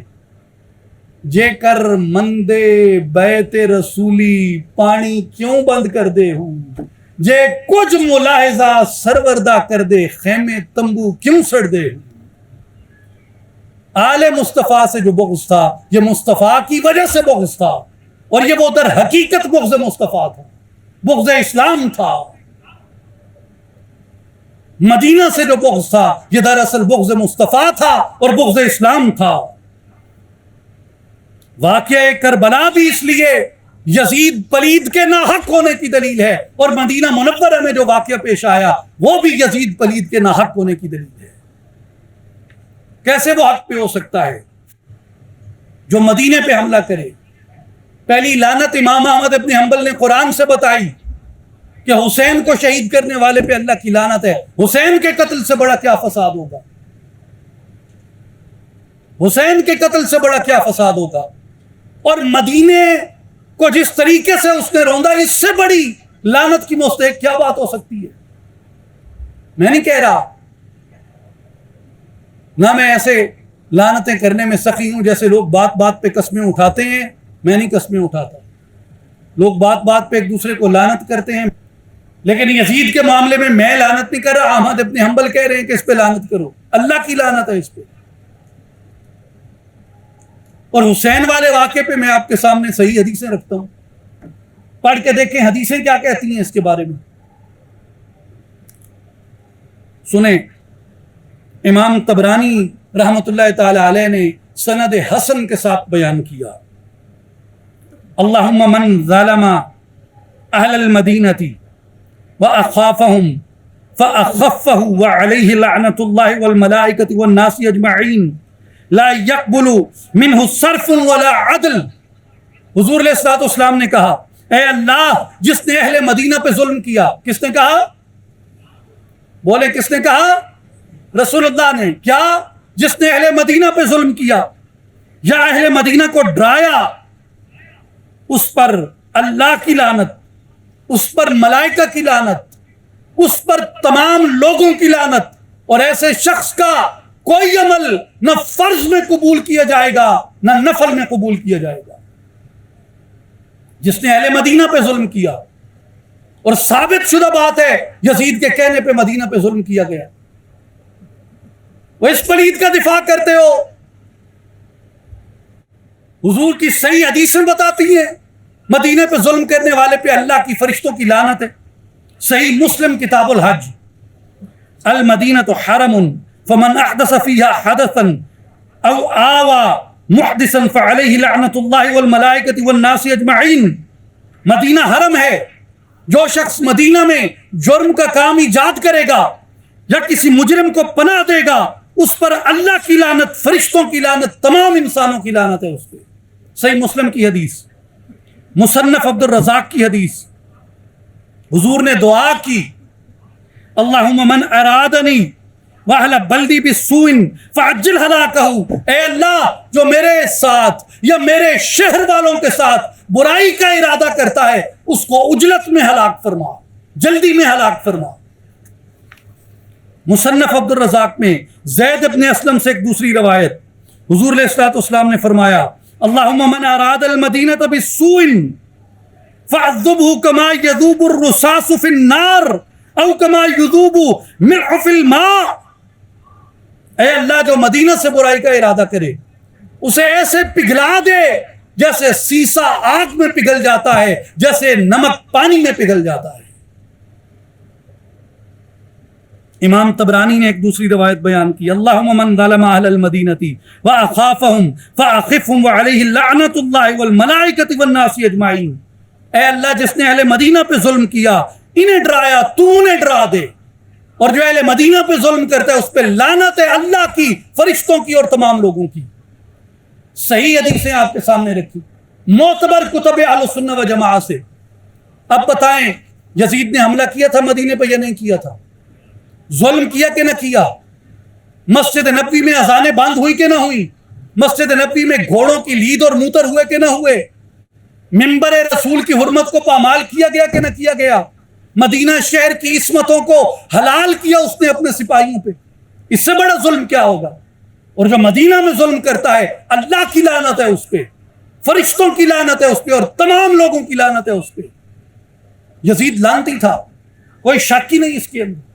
جے کر مندے بیت رسولی پانی کیوں بند کر دے ہوں، جے کچھ ملاحظہ سروردہ کر دے خیمے تمبو کیوں سڑ دے. آل مصطفیٰ سے جو بغض تھا یہ مصطفیٰ کی وجہ سے بغض تھا، اور یہ وہ در حقیقت بغض مصطفیٰ تھا، بغض اسلام تھا. مدینہ سے جو بغض تھا یہ دراصل بغض مصطفیٰ تھا اور بغض اسلام تھا. واقعہ کربلا بھی اس لیے یزید پلید کے ناحق ہونے کی دلیل ہے، اور مدینہ منورہ میں جو واقعہ پیش آیا وہ بھی یزید پلید کے ناحق ہونے کی دلیل ہے. کیسے وہ حق پہ ہو سکتا ہے جو مدینے پہ حملہ کرے؟ پہلی لعنت امام احمد ابن حنبل نے قرآن سے بتائی کہ حسین کو شہید کرنے والے پہ اللہ کی لعنت ہے. حسین کے قتل سے بڑا کیا فساد ہوگا؟ حسین کے قتل سے بڑا کیا فساد ہوگا؟ اور مدینے کو جس طریقے سے اس نے روندا، اس سے بڑی لعنت کی مستحق کیا بات ہو سکتی ہے؟ میں نہیں کہہ رہا، نہ میں ایسے لعنتیں کرنے میں سخی ہوں. جیسے لوگ بات بات پہ قسمیں اٹھاتے ہیں، میں نہیں قسمیں اٹھاتا. لوگ بات بات پہ ایک دوسرے کو لعنت کرتے ہیں، لیکن یزید کے معاملے میں میں لعنت نہیں کر رہا. احمد ابن حنبل کہہ رہے ہیں کہ اس پہ لعنت کرو، اللہ کی لعنت ہے اس پہ. اور حسین والے واقعے پہ میں آپ کے سامنے صحیح حدیثیں رکھتا ہوں، پڑھ کے دیکھیں حدیثیں کیا کہتی ہیں اس کے بارے میں. سنیں، امام طبرانی رحمت اللہ تعالی علیہ نے سند حسن کے ساتھ بیان کیا. اللہم من ظلم اہل المدینہ واخافهم فاخفه وعلیہ لعنت اللہ والملائکۃ والناس اجمعین لا يقبل منہ صرف ولا عدل. حضور علیہ الصلوۃ والسلام نے کہا، اے اللہ جس نے اہل مدینہ پہ ظلم کیا. کس نے کہا؟ بولے کس نے کہا؟ رسول اللہ نے. کیا؟ جس نے اہل مدینہ پہ ظلم کیا یا اہل مدینہ کو ڈرایا، اس پر اللہ کی لعنت، اس پر ملائکہ کی لعنت، اس پر تمام لوگوں کی لعنت. اور ایسے شخص کا کوئی عمل نہ فرض میں قبول کیا جائے گا نہ نفل میں قبول کیا جائے گا. جس نے اہل مدینہ پہ ظلم کیا، اور ثابت شدہ بات ہے یزید کے کہنے پہ مدینہ پہ ظلم کیا گیا. وہ اس پلید کا دفاع کرتے ہو. حضور کی صحیح حدیثیں بتاتی ہیں مدینہ پہ ظلم کرنے والے پہ اللہ کی فرشتوں کی لعنت ہے. صحیح مسلم کتاب الحج، المدینہ حرم فمن احدث فیہا حدثا او آوا محدثا فعلیہ لعنت اللہ والملائکۃ والناس اجمعین. مدینہ حرم ہے، جو شخص مدینہ میں جرم کا کام ایجاد کرے گا یا کسی مجرم کو پناہ دے گا، اس پر اللہ کی لعنت، فرشتوں کی لعنت، تمام انسانوں کی لعنت ہے اس پہ. صحیح مسلم کی حدیث، مصنف عبد الرزاق کی حدیث. حضور نے دعا کی، اللہم من ارادنی واہل بلدی بالسوء فعجل ہلاکہ. اے اللہ جو میرے ساتھ یا میرے شہر والوں کے ساتھ برائی کا ارادہ کرتا ہے، اس کو عجلت میں ہلاک فرما، جلدی میں ہلاک فرما. مصنف عبد الرزاق میں زید ابن اسلم سے ایک دوسری روایت، حضور علیہ الصلوۃ والسلام نے فرمایا، اللہم من اراد المدینہ بالسوء فعذبہ کما یذوب الرصاص فی النار او کما یذوب ملح فی الماء. اے اللہ جو مدینہ سے برائی کا ارادہ کرے، اسے ایسے پگھلا دے جیسے سیسا آگ میں پگھل جاتا ہے، جیسے نمک پانی میں پگھل جاتا ہے. امام طبرانی نے ایک دوسری روایت بیان کی، اللہم من ظلم اہل المدینہ واخافہم فاخفہم وعلیہ لعنت اللہ والملائکۃ والناس اجمعین. اے اللہ جس نے اہل مدینہ پہ ظلم کیا، انہیں ڈرایا، تو انہیں ڈرا دے. اور جو اہل مدینہ پہ ظلم کرتا ہے اس پہ لعنت ہے اللہ کی، فرشتوں کی اور تمام لوگوں کی. صحیح حدیثیں آپ کے سامنے رکھی، معتبر کتب اہل سنہ و جماعہ سے. اب بتائیں یزید نے حملہ کیا تھا مدینے پہ یا نہیں کیا تھا؟ ظلم کیا کہ نہ کیا؟ مسجد نبوی میں اذانیں بند ہوئی کہ نہ ہوئی؟ مسجد نبوی میں گھوڑوں کی لید اور موتر ہوئے کہ نہ ہوئے؟ منبر رسول کی حرمت کو پامال کیا گیا کہ نہ کیا گیا؟ مدینہ شہر کی عصمتوں کو حلال کیا اس نے اپنے سپاہیوں پہ. اس سے بڑا ظلم کیا ہوگا؟ اور جو مدینہ میں ظلم کرتا ہے، اللہ کی لعنت ہے اس پہ، فرشتوں کی لعنت ہے اس پہ، اور تمام لوگوں کی لعنت ہے اس پہ. یزید لعنتی تھا، کوئی شک ہی نہیں اس کے اندر.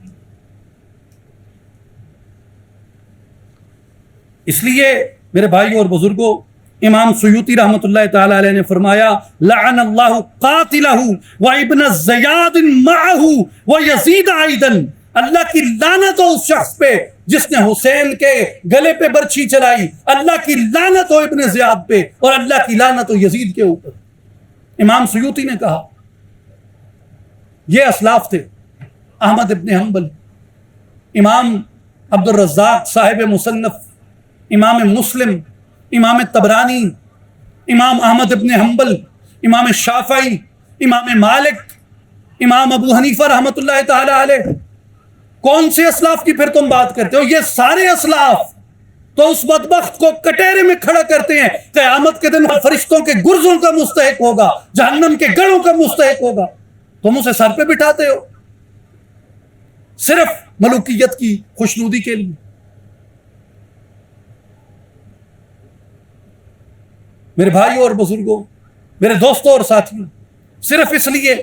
اس لیے میرے بھائی اور بزرگوں، امام سیوطی رحمت اللہ تعالی علیہ نے فرمایا، لعن اللہ قاتلہ و ابن الزیاد معہ و یزید ایضا. اللہ کی لعنت ہو اس شخص پہ جس نے حسین کے گلے پہ برچھی چلائی، اللہ کی لعنت ہو ابن زیاد پہ، اور اللہ کی لعنت ہو یزید کے اوپر. امام سیوطی نے کہا یہ اسلاف تھے. احمد ابن حنبل، امام عبد الرزاق صاحب مصنف، امام مسلم، امام طبرانی، امام احمد ابن حنبل، امام شافعی، امام مالک، امام ابو حنیفہ رحمت اللہ تعالی علیہ. کون سے اسلاف کی پھر تم بات کرتے ہو؟ یہ سارے اسلاف تو اس بدبخت کو کٹہرے میں کھڑا کرتے ہیں، قیامت کے دن فرشتوں کے گرزوں کا مستحق ہوگا، جہنم کے گڑھوں کا مستحق ہوگا. تم اسے سر پہ بٹھاتے ہو صرف ملوکیت کی خوشنودی کے لیے. میرے بھائیوں اور بزرگوں، میرے دوستوں اور ساتھیوں، صرف اس لیے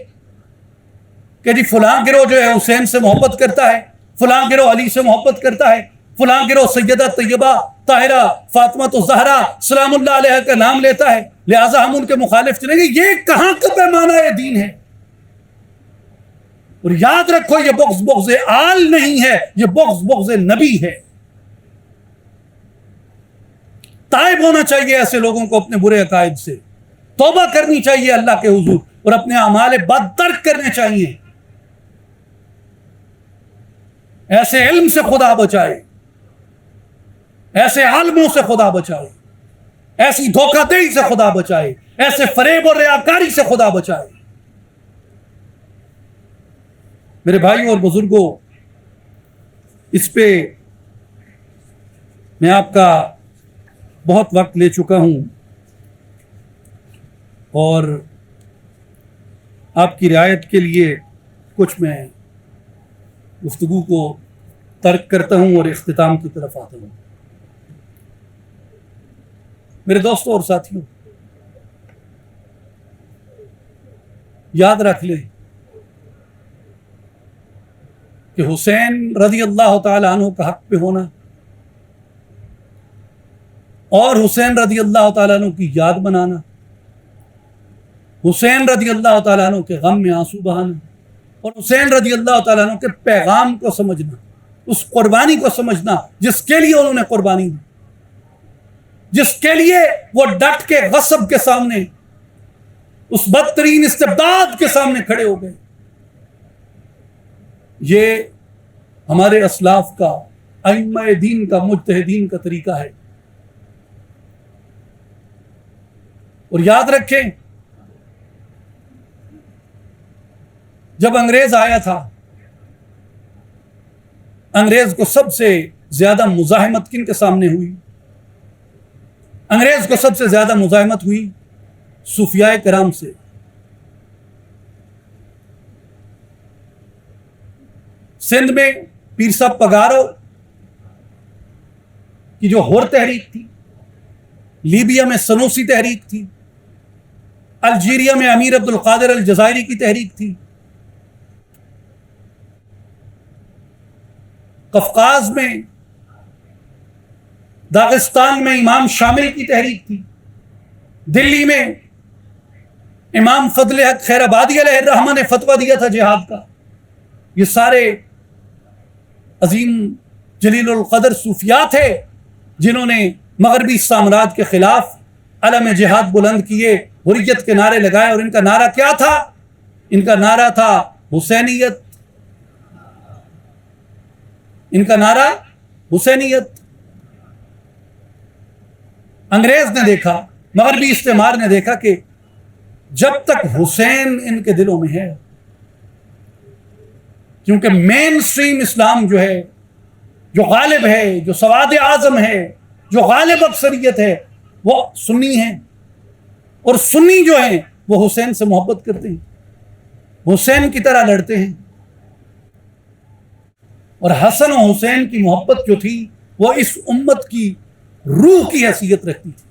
کہ جی فلاں گروہ جو ہے حسین سے محبت کرتا ہے، فلاں گروہ علی سے محبت کرتا ہے، فلاں گروہ سیدہ طیبہ طاہرہ فاطمہ الزہرا سلام اللہ علیہ کا نام لیتا ہے، لہٰذا ہم ان کے مخالف چلیں گے، یہ کہاں کا پیمانہ دین ہے؟ اور یاد رکھو، یہ بغض بغض آل نہیں ہے، یہ بغض بغض نبی ہے۔ تائب ہونا چاہیے ایسے لوگوں کو اپنے برے عقائد سے، توبہ کرنی چاہیے اللہ کے حضور، اور اپنے اعمال بد ترک کرنے چاہیے۔ ایسے علم سے خدا بچائے، ایسے عالموں سے خدا بچائے، ایسی دھوکہ دہی سے خدا بچائے، ایسے فریب اور ریاکاری سے خدا بچائے۔ میرے بھائیوں اور بزرگوں، اس پہ میں آپ کا بہت وقت لے چکا ہوں، اور آپ کی رعایت کے لیے کچھ میں گفتگو کو ترک کرتا ہوں اور اختتام کی طرف آتا ہوں۔ میرے دوستوں اور ساتھیوں، یاد رکھ لیں کہ حسین رضی اللہ تعالی عنہ کا حق پہ ہونا اور حسین رضی اللہ تعالیٰ عنہ کی یاد بنانا، حسین رضی اللہ تعالیٰ عنہ کے غم میں آنسو بہانا، اور حسین رضی اللہ تعالیٰ عنہ کے پیغام کو سمجھنا، اس قربانی کو سمجھنا جس کے لیے انہوں نے قربانی دی، جس کے لیے وہ ڈٹ کے غصب کے سامنے، اس بدترین استبداد کے سامنے کھڑے ہو گئے، یہ ہمارے اسلاف کا، ائمہ دین کا، مجتہدین کا طریقہ ہے۔ اور یاد رکھیں، جب انگریز آیا تھا، انگریز کو سب سے زیادہ مزاحمت کن کے سامنے ہوئی؟ انگریز کو سب سے زیادہ مزاحمت ہوئی صوفیاء کرام سے۔ سندھ میں پیر صاحب پگارو کی جو ہور تحریک تھی، لیبیا میں سنوسی تحریک تھی، الجیریا میں امیر عبد القادر الجزائری کی تحریک تھی، قفقاز میں، داغستان میں امام شامل کی تحریک تھی، دلی میں امام فضل حق خیر آبادی علیہ الرحمہ نے فتویٰ دیا تھا جہاد کا۔ یہ سارے عظیم جلیل القدر صوفیاء تھے جنہوں نے مغربی سامراج کے خلاف علم جہاد بلند کیے، حریت کے نعرے لگائے، اور ان کا نعرہ کیا تھا؟ ان کا نعرہ تھا حسینیت، ان کا نعرہ حسینیت۔ انگریز نے دیکھا، مغربی استعمار نے دیکھا کہ جب تک حسین ان کے دلوں میں ہے، کیونکہ مین سٹریم اسلام جو ہے، جو غالب ہے، جو سواد اعظم ہے، جو غالب اکثریت ہے، وہ سنی ہیں، اور سنی جو ہیں وہ حسین سے محبت کرتے ہیں، حسین کی طرح لڑتے ہیں، اور حسن و حسین کی محبت جو تھی وہ اس امت کی روح کی حیثیت رکھتی تھی۔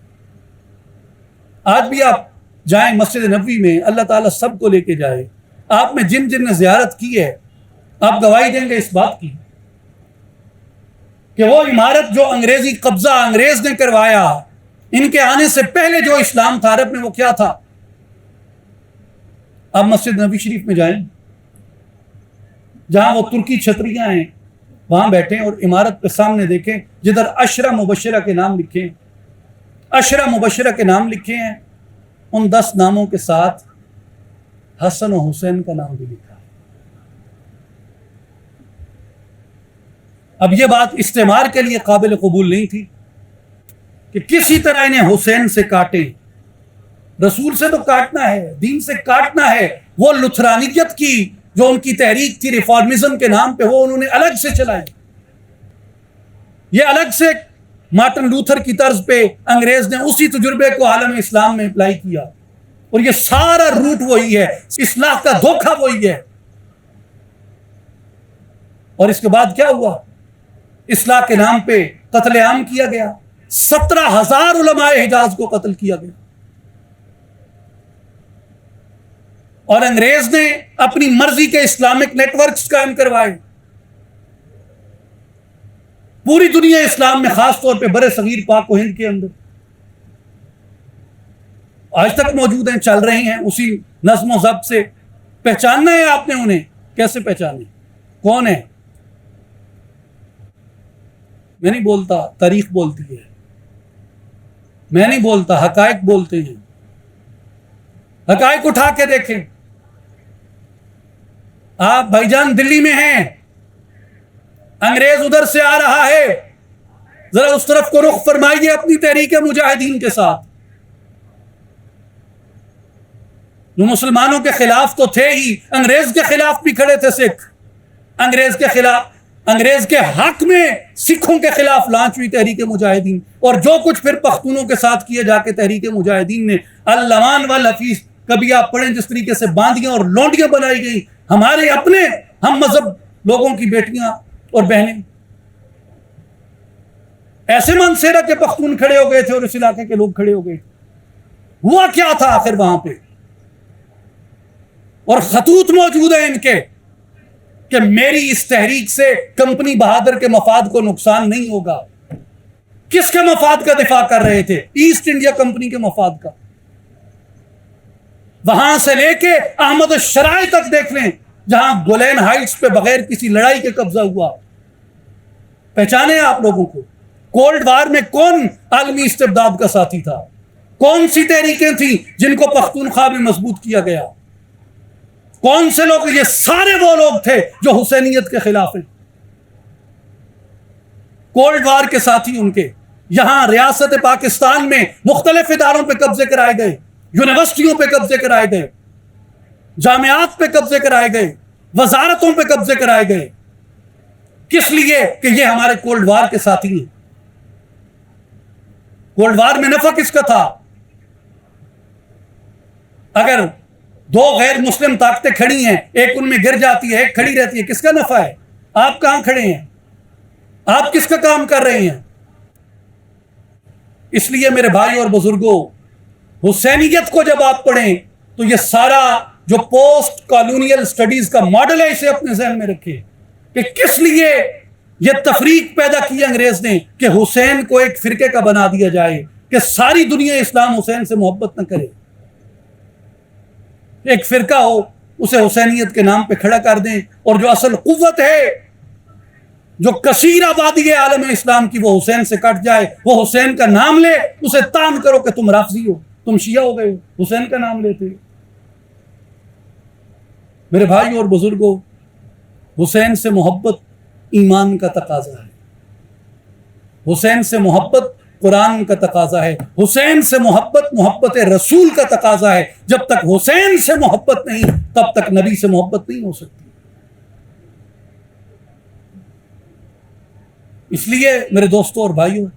آج بھی آپ جائیں مسجد نبوی میں، اللہ تعالیٰ سب کو لے کے جائے، آپ میں جن جن نے زیارت کی ہے آپ گواہی دیں گے اس بات کی کہ وہ عمارت جو انگریزی قبضہ انگریز نے کروایا، ان کے آنے سے پہلے جو اسلام تھا عرب میں، وہ کیا تھا؟ آپ مسجد نبوی شریف میں جائیں، جہاں وہ ترکی چھتریاں ہیں وہاں بیٹھیں اور عمارت پہ سامنے دیکھیں جدھر عشرہ مبشرہ کے نام لکھے، عشرہ مبشرہ کے نام لکھے ہیں، ان 10 ناموں کے ساتھ حسن و حسین کا نام بھی لکھا ہے۔ اب یہ بات استعمار کے لیے قابل قبول نہیں تھی کہ کسی طرح انہیں حسین سے کاٹیں، رسول سے تو کاٹنا ہے، دین سے کاٹنا ہے۔ وہ لتھرانیت کی جو ان کی تحریک تھی ریفارمزم کے نام پہ، وہ انہوں نے الگ سے چلائی، یہ الگ سے مارٹن لوتھر کی طرز پہ انگریز نے اسی تجربے کو عالم اسلام میں اپلائی کیا، اور یہ سارا روٹ وہی ہے، اصلاح کا دھوکہ وہی ہے۔ اور اس کے بعد کیا ہوا؟ اصلاح کے نام پہ قتل عام کیا گیا، 17,000 علماء حجاز کو قتل کیا گیا، اور انگریز نے اپنی مرضی کے اسلامک نیٹ ورکس قائم کروائے. پوری دنیا اسلام میں، خاص طور پہ برے صغیر پاک و ہند کے اندر آج تک موجود ہیں، چل رہے ہیں اسی نظم و ضبط سے. پہچاننا ہے آپ نے انہیں، کیسے پہچانے؟ کون ہے؟ میں نہیں بولتا، تاریخ بولتی ہے. میں نہیں بولتا، حقائق بولتے ہیں. حقائق اٹھا کے دیکھیں. آپ بھائی جان دلی میں ہیں، انگریز ادھر سے آ رہا ہے، ذرا اس طرف کو رخ فرمائیے اپنی تحریک مجاہدین کے ساتھ. جو مسلمانوں کے خلاف تو تھے ہی، انگریز کے خلاف بھی کھڑے تھے سکھ. انگریز کے خلاف، انگریز کے حق میں سکھوں کے خلاف لانچ ہوئی تحریک مجاہدین. اور جو کچھ پھر پختونوں کے ساتھ کیے جا کے تحریک مجاہدین نے، اللوان والحفیظ، کبھی آپ پڑھیں جس طریقے سے باندیاں اور لونڈیاں بنائی گئی ہمارے اپنے ہم مذہب لوگوں کی بیٹیاں اور بہنیں. ایسے منصیرہ کے پختون کھڑے ہو گئے تھے اور اس علاقے کے لوگ کھڑے ہو گئے. ہوا کیا تھا آخر وہاں پہ؟ اور خطوط موجود ہیں ان کے کہ میری اس تحریک سے کمپنی بہادر کے مفاد کو نقصان نہیں ہوگا. کس کے مفاد کا دفاع کر رہے تھے؟ ایسٹ انڈیا کمپنی کے مفاد کا. وہاں سے لے کے احمد الشرائع تک دیکھ لیں، جہاں گولین ہائٹس پہ بغیر کسی لڑائی کے قبضہ ہوا. پہچانے آپ لوگوں کو؟ کولڈ وار میں کون عالمی استبداد کا ساتھی تھا؟ کون سی تحریکیں تھیں جن کو پختونخوا میں مضبوط کیا گیا؟ کون سے لوگ؟ یہ سارے وہ لوگ تھے جو حسینیت کے خلاف ہیں. کولڈ وار کے ساتھی ان کے. یہاں ریاست پاکستان میں مختلف اداروں پہ قبضے کرائے گئے، یونیورسٹیوں پہ قبضے کرائے گئے، جامعات پہ قبضے کرائے گئے، وزارتوں پہ قبضے کرائے گئے. کس لیے؟ کہ یہ ہمارے کولڈ وار کے ساتھی ہیں. کولڈ وار میں نفع کس کا تھا؟ اگر دو غیر مسلم طاقتیں کھڑی ہیں، ایک ان میں گر جاتی ہے، ایک کھڑی رہتی ہے، کس کا نفع ہے؟ آپ کہاں کھڑے ہیں؟ آپ کس کا کام کر رہے ہیں؟ اس لیے میرے بھائی اور بزرگوں، حسینیت کو جب آپ پڑھیں تو یہ سارا جو پوسٹ کالونیل سٹڈیز کا ماڈل ہے اسے اپنے ذہن میں رکھیں کہ کس لیے یہ تفریق پیدا کی انگریز نے کہ حسین کو ایک فرقے کا بنا دیا جائے کہ ساری دنیا اسلام حسین سے محبت نہ کرے. ایک فرقہ ہو، اسے حسینیت کے نام پہ کھڑا کر دیں، اور جو اصل قوت ہے، جو کثیر آبادی ہے عالم اسلام کی، وہ حسین سے کٹ جائے. وہ حسین کا نام لے، اسے تان کرو کہ تم رافضی ہو، تم شیعہ ہو گئے ہو، حسین کا نام لیتے. میرے بھائی اور بزرگوں، حسین سے محبت ایمان کا تقاضا ہے. حسین سے محبت قرآن کا تقاضا ہے. حسین سے محبت محبت رسول کا تقاضا ہے. جب تک حسین سے محبت نہیں، تب تک نبی سے محبت نہیں ہو سکتی. اس لیے میرے دوستوں اور بھائیوں،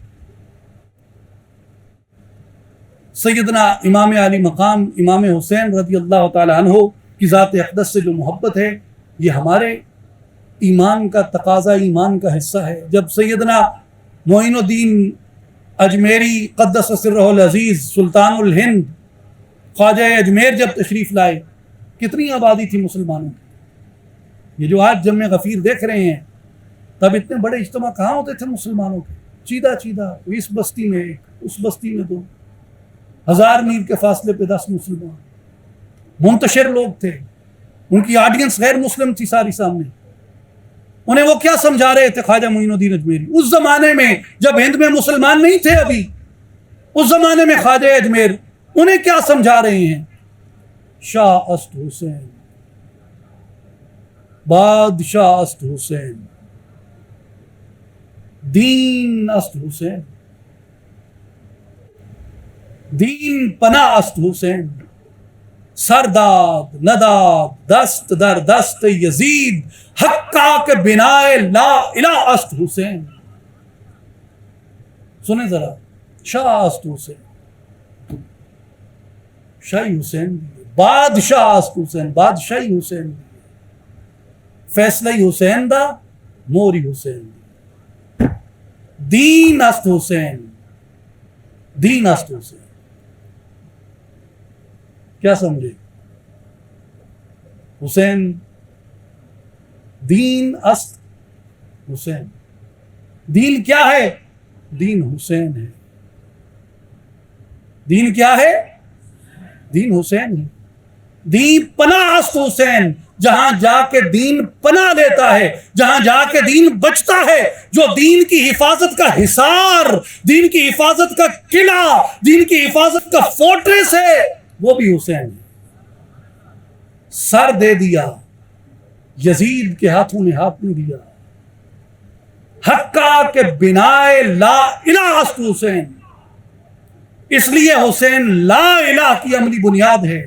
سیدنا امام علی مقام امام حسین رضی اللہ تعالی عنہ کی ذات اقدس سے جو محبت ہے، یہ ہمارے ایمان کا تقاضا، ایمان کا حصہ ہے. جب سیدنا معین الدین اجمیری قدس سرہ العزیز سلطان الہند خواجہ اجمیر جب تشریف لائے، کتنی آبادی تھی مسلمانوں کی؟ یہ جو آج جمع غفیر دیکھ رہے ہیں، تب اتنے بڑے اجتماع کہاں ہوتے تھے مسلمانوں کے؟ چیدہ چیدہ، اس بستی میں ایک، اس بستی میں دو، 1000 میل کے فاصلے پہ 10 مسلمان. منتشر لوگ تھے، ان کی آڈینس غیر مسلم تھی ساری سامنے. انہیں وہ کیا سمجھا رہے تھے خواجہ معین الدین اجمیری اس زمانے میں جب ہند میں مسلمان نہیں تھے ابھی؟ اس زمانے میں خواجہ اجمیر انہیں کیا سمجھا رہے ہیں؟ شاہ است حسین، بادشاہ است حسین، دین است حسین، دین پناہ است حسین، سرداد نداد دست در دست یزید، حقا کے بنائے لا الہ است حسین. سنیں ذرا، شاہ است حسین، شاہی حسین، بادشاہ است حسین، بادشاہی حسین، فیصلہ حسین دا، موری حسین، دین است حسین، دین است حسین. کیا سمجھے؟ حسین دین است حسین. دین کیا ہے؟ دین حسین ہے. دین کیا ہے؟ دین حسین ہے. دین پناہ است حسین. جہاں جا کے دین پناہ لیتا ہے، جہاں جا کے دین بچتا ہے، جو دین کی حفاظت کا حصار، دین کی حفاظت کا قلعہ، دین کی حفاظت کا فورٹریس ہے، وہ بھی حسین ہے. سر دے دیا، یزید کے ہاتھوں میں ہاتھ نہیں دیا. حقا کے بنائے لا الہ است حسین. اس لیے حسین لا الہ کی عملی بنیاد ہے.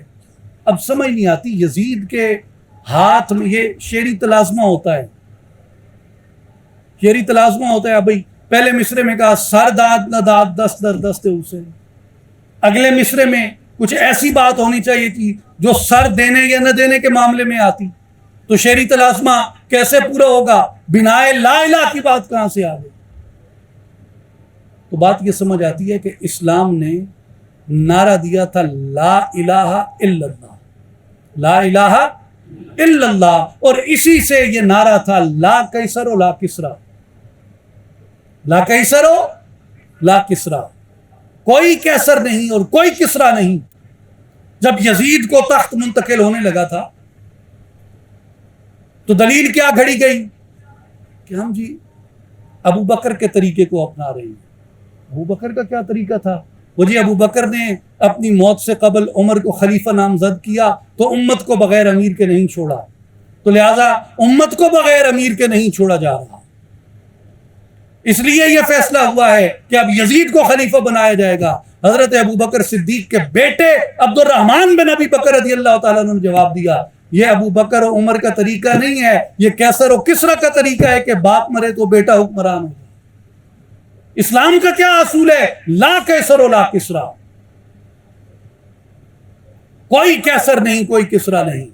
اب سمجھ نہیں آتی، یزید کے ہاتھ میں یہ شعری تلازمہ ہوتا ہے، شعری تلازمہ ہوتا ہے. اب بھائی پہلے مصرے میں کہا سر داد نہ داد دست در دست حسین. اگلے مصرے میں کچھ ایسی بات ہونی چاہیے تھی جو سر دینے یا نہ دینے کے معاملے میں آتی. تو شعری تلازمہ کیسے پورا ہوگا؟ بنائے لا الہ کی بات کہاں سے آ گئی؟ تو بات یہ سمجھ آتی ہے کہ اسلام نے نعرہ دیا تھا لا الہ الا اللہ، لا الہ الا اللہ، اور اسی سے یہ نعرہ تھا لا قیصر و لا کسریٰ، لا قیصر و لا کسریٰ. کوئی قیصر نہیں اور کوئی کسریٰ نہیں. جب یزید کو تخت منتقل ہونے لگا تھا تو دلیل کیا گھڑی گئی کہ ہم جی ابو بکر کے طریقے کو اپنا رہے ہیں. ابو بکر کا کیا طریقہ تھا؟ وہ جی ابو بکر نے اپنی موت سے قبل عمر کو خلیفہ نامزد کیا تو امت کو بغیر امیر کے نہیں چھوڑا، تو لہذا امت کو بغیر امیر کے نہیں چھوڑا جا رہا. اس لیے یہ فیصلہ ہوا ہے کہ اب یزید کو خلیفہ بنایا جائے گا. حضرت ابو بکر صدیق کے بیٹے عبد الرحمن بن ابی بکر رضی اللہ تعالیٰ عنہ نے جواب دیا، یہ ابو بکر و عمر کا طریقہ نہیں ہے، یہ قیصر و کسریٰ کا طریقہ ہے کہ باپ مرے تو بیٹا حکمران ہو. اسلام کا کیا اصول ہے؟ لا قیصر و لا کسریٰ. کوئی قیصر نہیں، کوئی کسریٰ نہیں.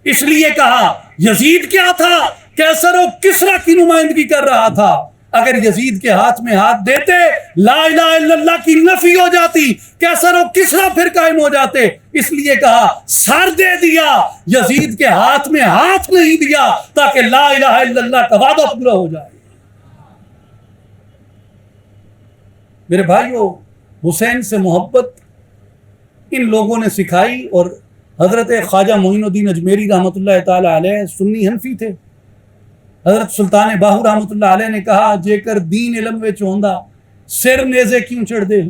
اس لیے کہا یزید کیا تھا؟ قیصر و کسریٰ کی نمائندگی کر رہا تھا. اگر یزید کے ہاتھ میں ہاتھ دیتے لا الہ الا اللہ کی نفی ہو جاتی، قیصر و کسریٰ پھر قائم ہو جاتے. اس لیے کہا سر دے دیا، یزید کے ہاتھ میں ہاتھ نہیں دیا تاکہ لا الہ الا اللہ کا وعدہ پورا ہو جائے. میرے بھائیو، حسین سے محبت ان لوگوں نے سکھائی. اور حضرت خواجہ معین الدین اجمیری رحمۃ اللہ تعالی علیہ سنی حنفی تھے. حضرت سلطان باہو رحمۃ اللہ علیہ نے کہا جے کر دین علم وچ ہوندا سر نیزے کیوں چڑھ دے.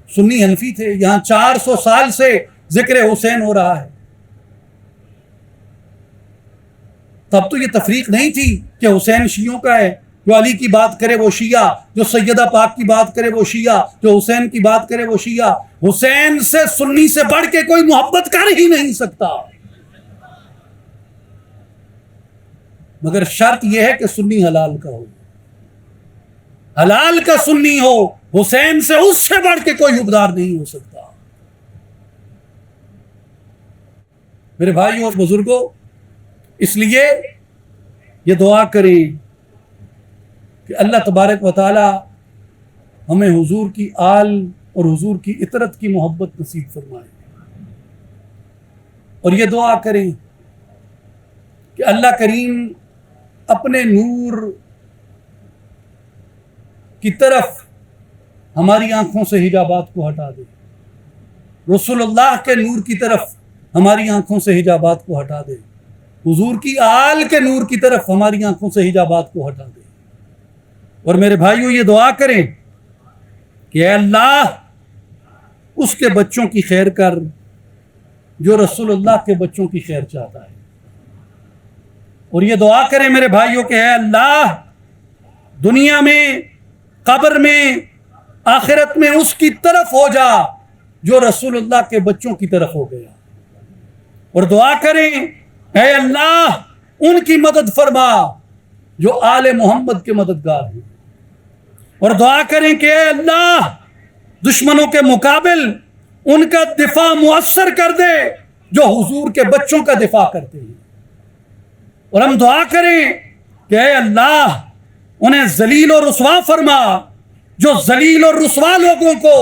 سنی حنفی تھے. یہاں 400 سال سے ذکر حسین ہو رہا ہے. تب تو یہ تفریق نہیں تھی کہ حسین شیعوں کا ہے، جو علی کی بات کرے وہ شیعہ، جو سیدہ پاک کی بات کرے وہ شیعہ، جو حسین کی بات کرے وہ شیعہ. حسین سے سنی سے بڑھ کے کوئی محبت کر ہی نہیں سکتا، مگر شرط یہ ہے کہ سنی حلال کا ہو، حلال کا سنی ہو. حسین سے اس سے بڑھ کے کوئی حقدار نہیں ہو سکتا. میرے بھائیوں اور بزرگوں، اس لیے یہ دعا کریں کہ اللہ تبارک و تعالی ہمیں حضور کی آل اور حضور کی اطرت کی محبت نصیب فرمائے. اور یہ دعا کریں کہ اللہ کریم اپنے نور کی طرف ہماری آنکھوں سے حجابات کو ہٹا دے، رسول اللہ کے نور کی طرف ہماری آنکھوں سے حجابات کو ہٹا دے، حضور کی آل کے نور کی طرف ہماری آنکھوں سے حجابات کو ہٹا دے. اور میرے بھائیوں، یہ دعا کریں کہ اے اللہ اس کے بچوں کی خیر کر جو رسول اللہ کے بچوں کی خیر چاہتا ہے. اور یہ دعا کریں میرے بھائیوں کہ اے اللہ دنیا میں، قبر میں، آخرت میں اس کی طرف ہو جا جو رسول اللہ کے بچوں کی طرف ہو گیا. اور دعا کریں اے اللہ ان کی مدد فرما جو آل محمد کے مددگار ہیں. اور دعا کریں کہ اے اللہ دشمنوں کے مقابل ان کا دفاع مؤثر کر دے جو حضور کے بچوں کا دفاع کرتے ہیں. اور ہم دعا کریں کہ اے اللہ انہیں ذلیل و رسوا فرما جو ذلیل اور رسوا لوگوں کو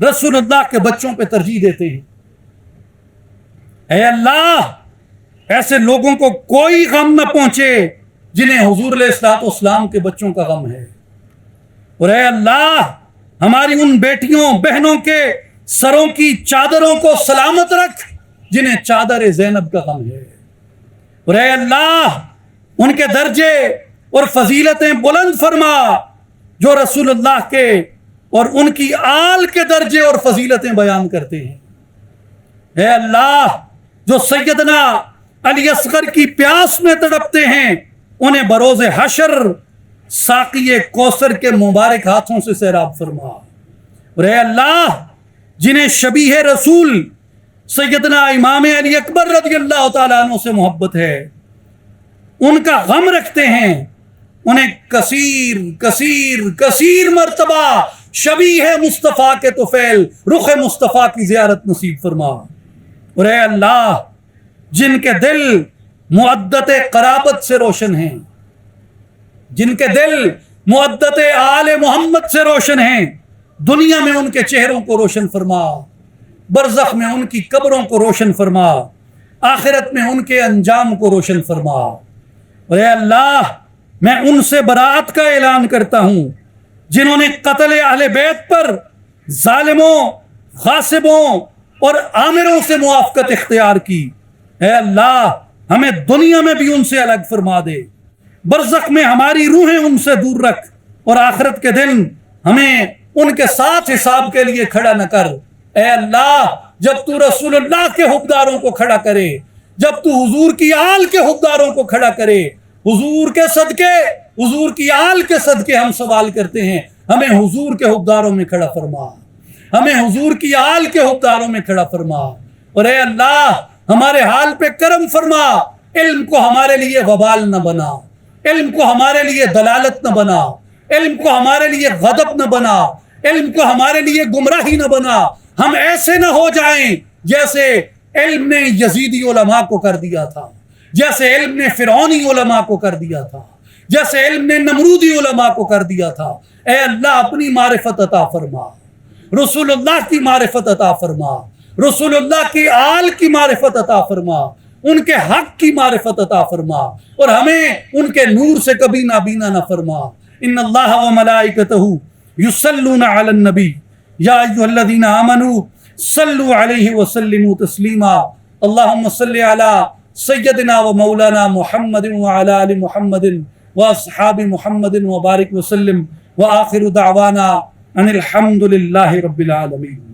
رسول اللہ کے بچوں پہ ترجیح دیتے ہیں. اے اللہ ایسے لوگوں کو کوئی غم نہ پہنچے جنہیں حضور علیہ الصلوۃ والسلام کے بچوں کا غم ہے۔ اور اے اللہ ہماری ان بیٹیوں بہنوں کے سروں کی چادروں کو سلامت رکھ جنہیں چادر زینب کا غم ہے۔ اور اے اللہ ان کے درجے اور فضیلتیں بلند فرما جو رسول اللہ کے اور ان کی آل کے درجے اور فضیلتیں بیان کرتے ہیں۔ اے اللہ جو سیدنا علی اصغر کی پیاس میں تڑپتے ہیں انہیں بروز حشر ساقی کوثر کے مبارک ہاتھوں سے سیراب فرما۔ اور اے اللہ جنہیں شبیہ رسول سیدنا امام علی اکبر رضی اللہ تعالیٰ عنہ سے محبت ہے، ان کا غم رکھتے ہیں، انہیں کثیر کثیر کثیر مرتبہ شبیہ مصطفیٰ کے طفیل رخ مصطفیٰ کی زیارت نصیب فرما۔ اور اے اللہ جن کے دل مودت قرابت سے روشن ہیں، جن کے دل مودت آل محمد سے روشن ہیں، دنیا میں ان کے چہروں کو روشن فرما، برزخ میں ان کی قبروں کو روشن فرما، آخرت میں ان کے انجام کو روشن فرما۔ اور اے اللہ میں ان سے برات کا اعلان کرتا ہوں جنہوں نے قتل اہل بیت پر ظالموں، غاصبوں اور آمروں سے موافقت اختیار کی۔ اے اللہ ہمیں دنیا میں بھی ان سے الگ فرما دے، برزخ میں ہماری روحیں ان سے دور رکھ، اور آخرت کے دن ہمیں ان کے ساتھ حساب کے لیے کھڑا نہ کر۔ اے اللہ جب تو رسول اللہ کے حقداروں کو کھڑا کرے، جب تو حضور کی آل کے حقداروں کو کھڑا کرے، حضور کے صدقے، حضور کی آل کے صدقے ہم سوال کرتے ہیں، ہمیں حضور کے حقداروں میں کھڑا فرما، ہمیں حضور کی آل کے حقداروں میں کھڑا فرما۔ اور اے اللہ ہمارے حال پہ کرم فرما، علم کو ہمارے لیے وبال نہ بنا، علم کو ہمارے لیے دلالت نہ بنا، علم کو ہمارے لیے غضب نہ بنا، علم کو ہمارے لیے گمراہی نہ بنا۔ ہم ایسے نہ ہو جائیں جیسے علم نے یزیدی علماء کو کر دیا تھا، جیسے علم نے فرعونی علماء کو کر دیا تھا، جیسے علم نے نمرودی علماء کو کر دیا تھا۔ اے اللہ اپنی معرفت عطا فرما، رسول اللہ کی معرفت عطا فرما، رسول اللہ کی آل کی معرفت عطا فرما، ان کے حق کی معرفت عطا فرما، اور ہمیں ان کے نور سے کبھی نابینا نہ فرما۔ ان اللہ و ملائکتہ یصلون علی النبی یا ایھا الذین آمنوا صلوا علیہ وسلموا تسلیما۔ اللہم صل علی سیدنا و مولانا محمد وعلی آل محمد واصحاب محمد وبارک وسلم، وآخر دعوانا ان الحمد للہ رب العالمین۔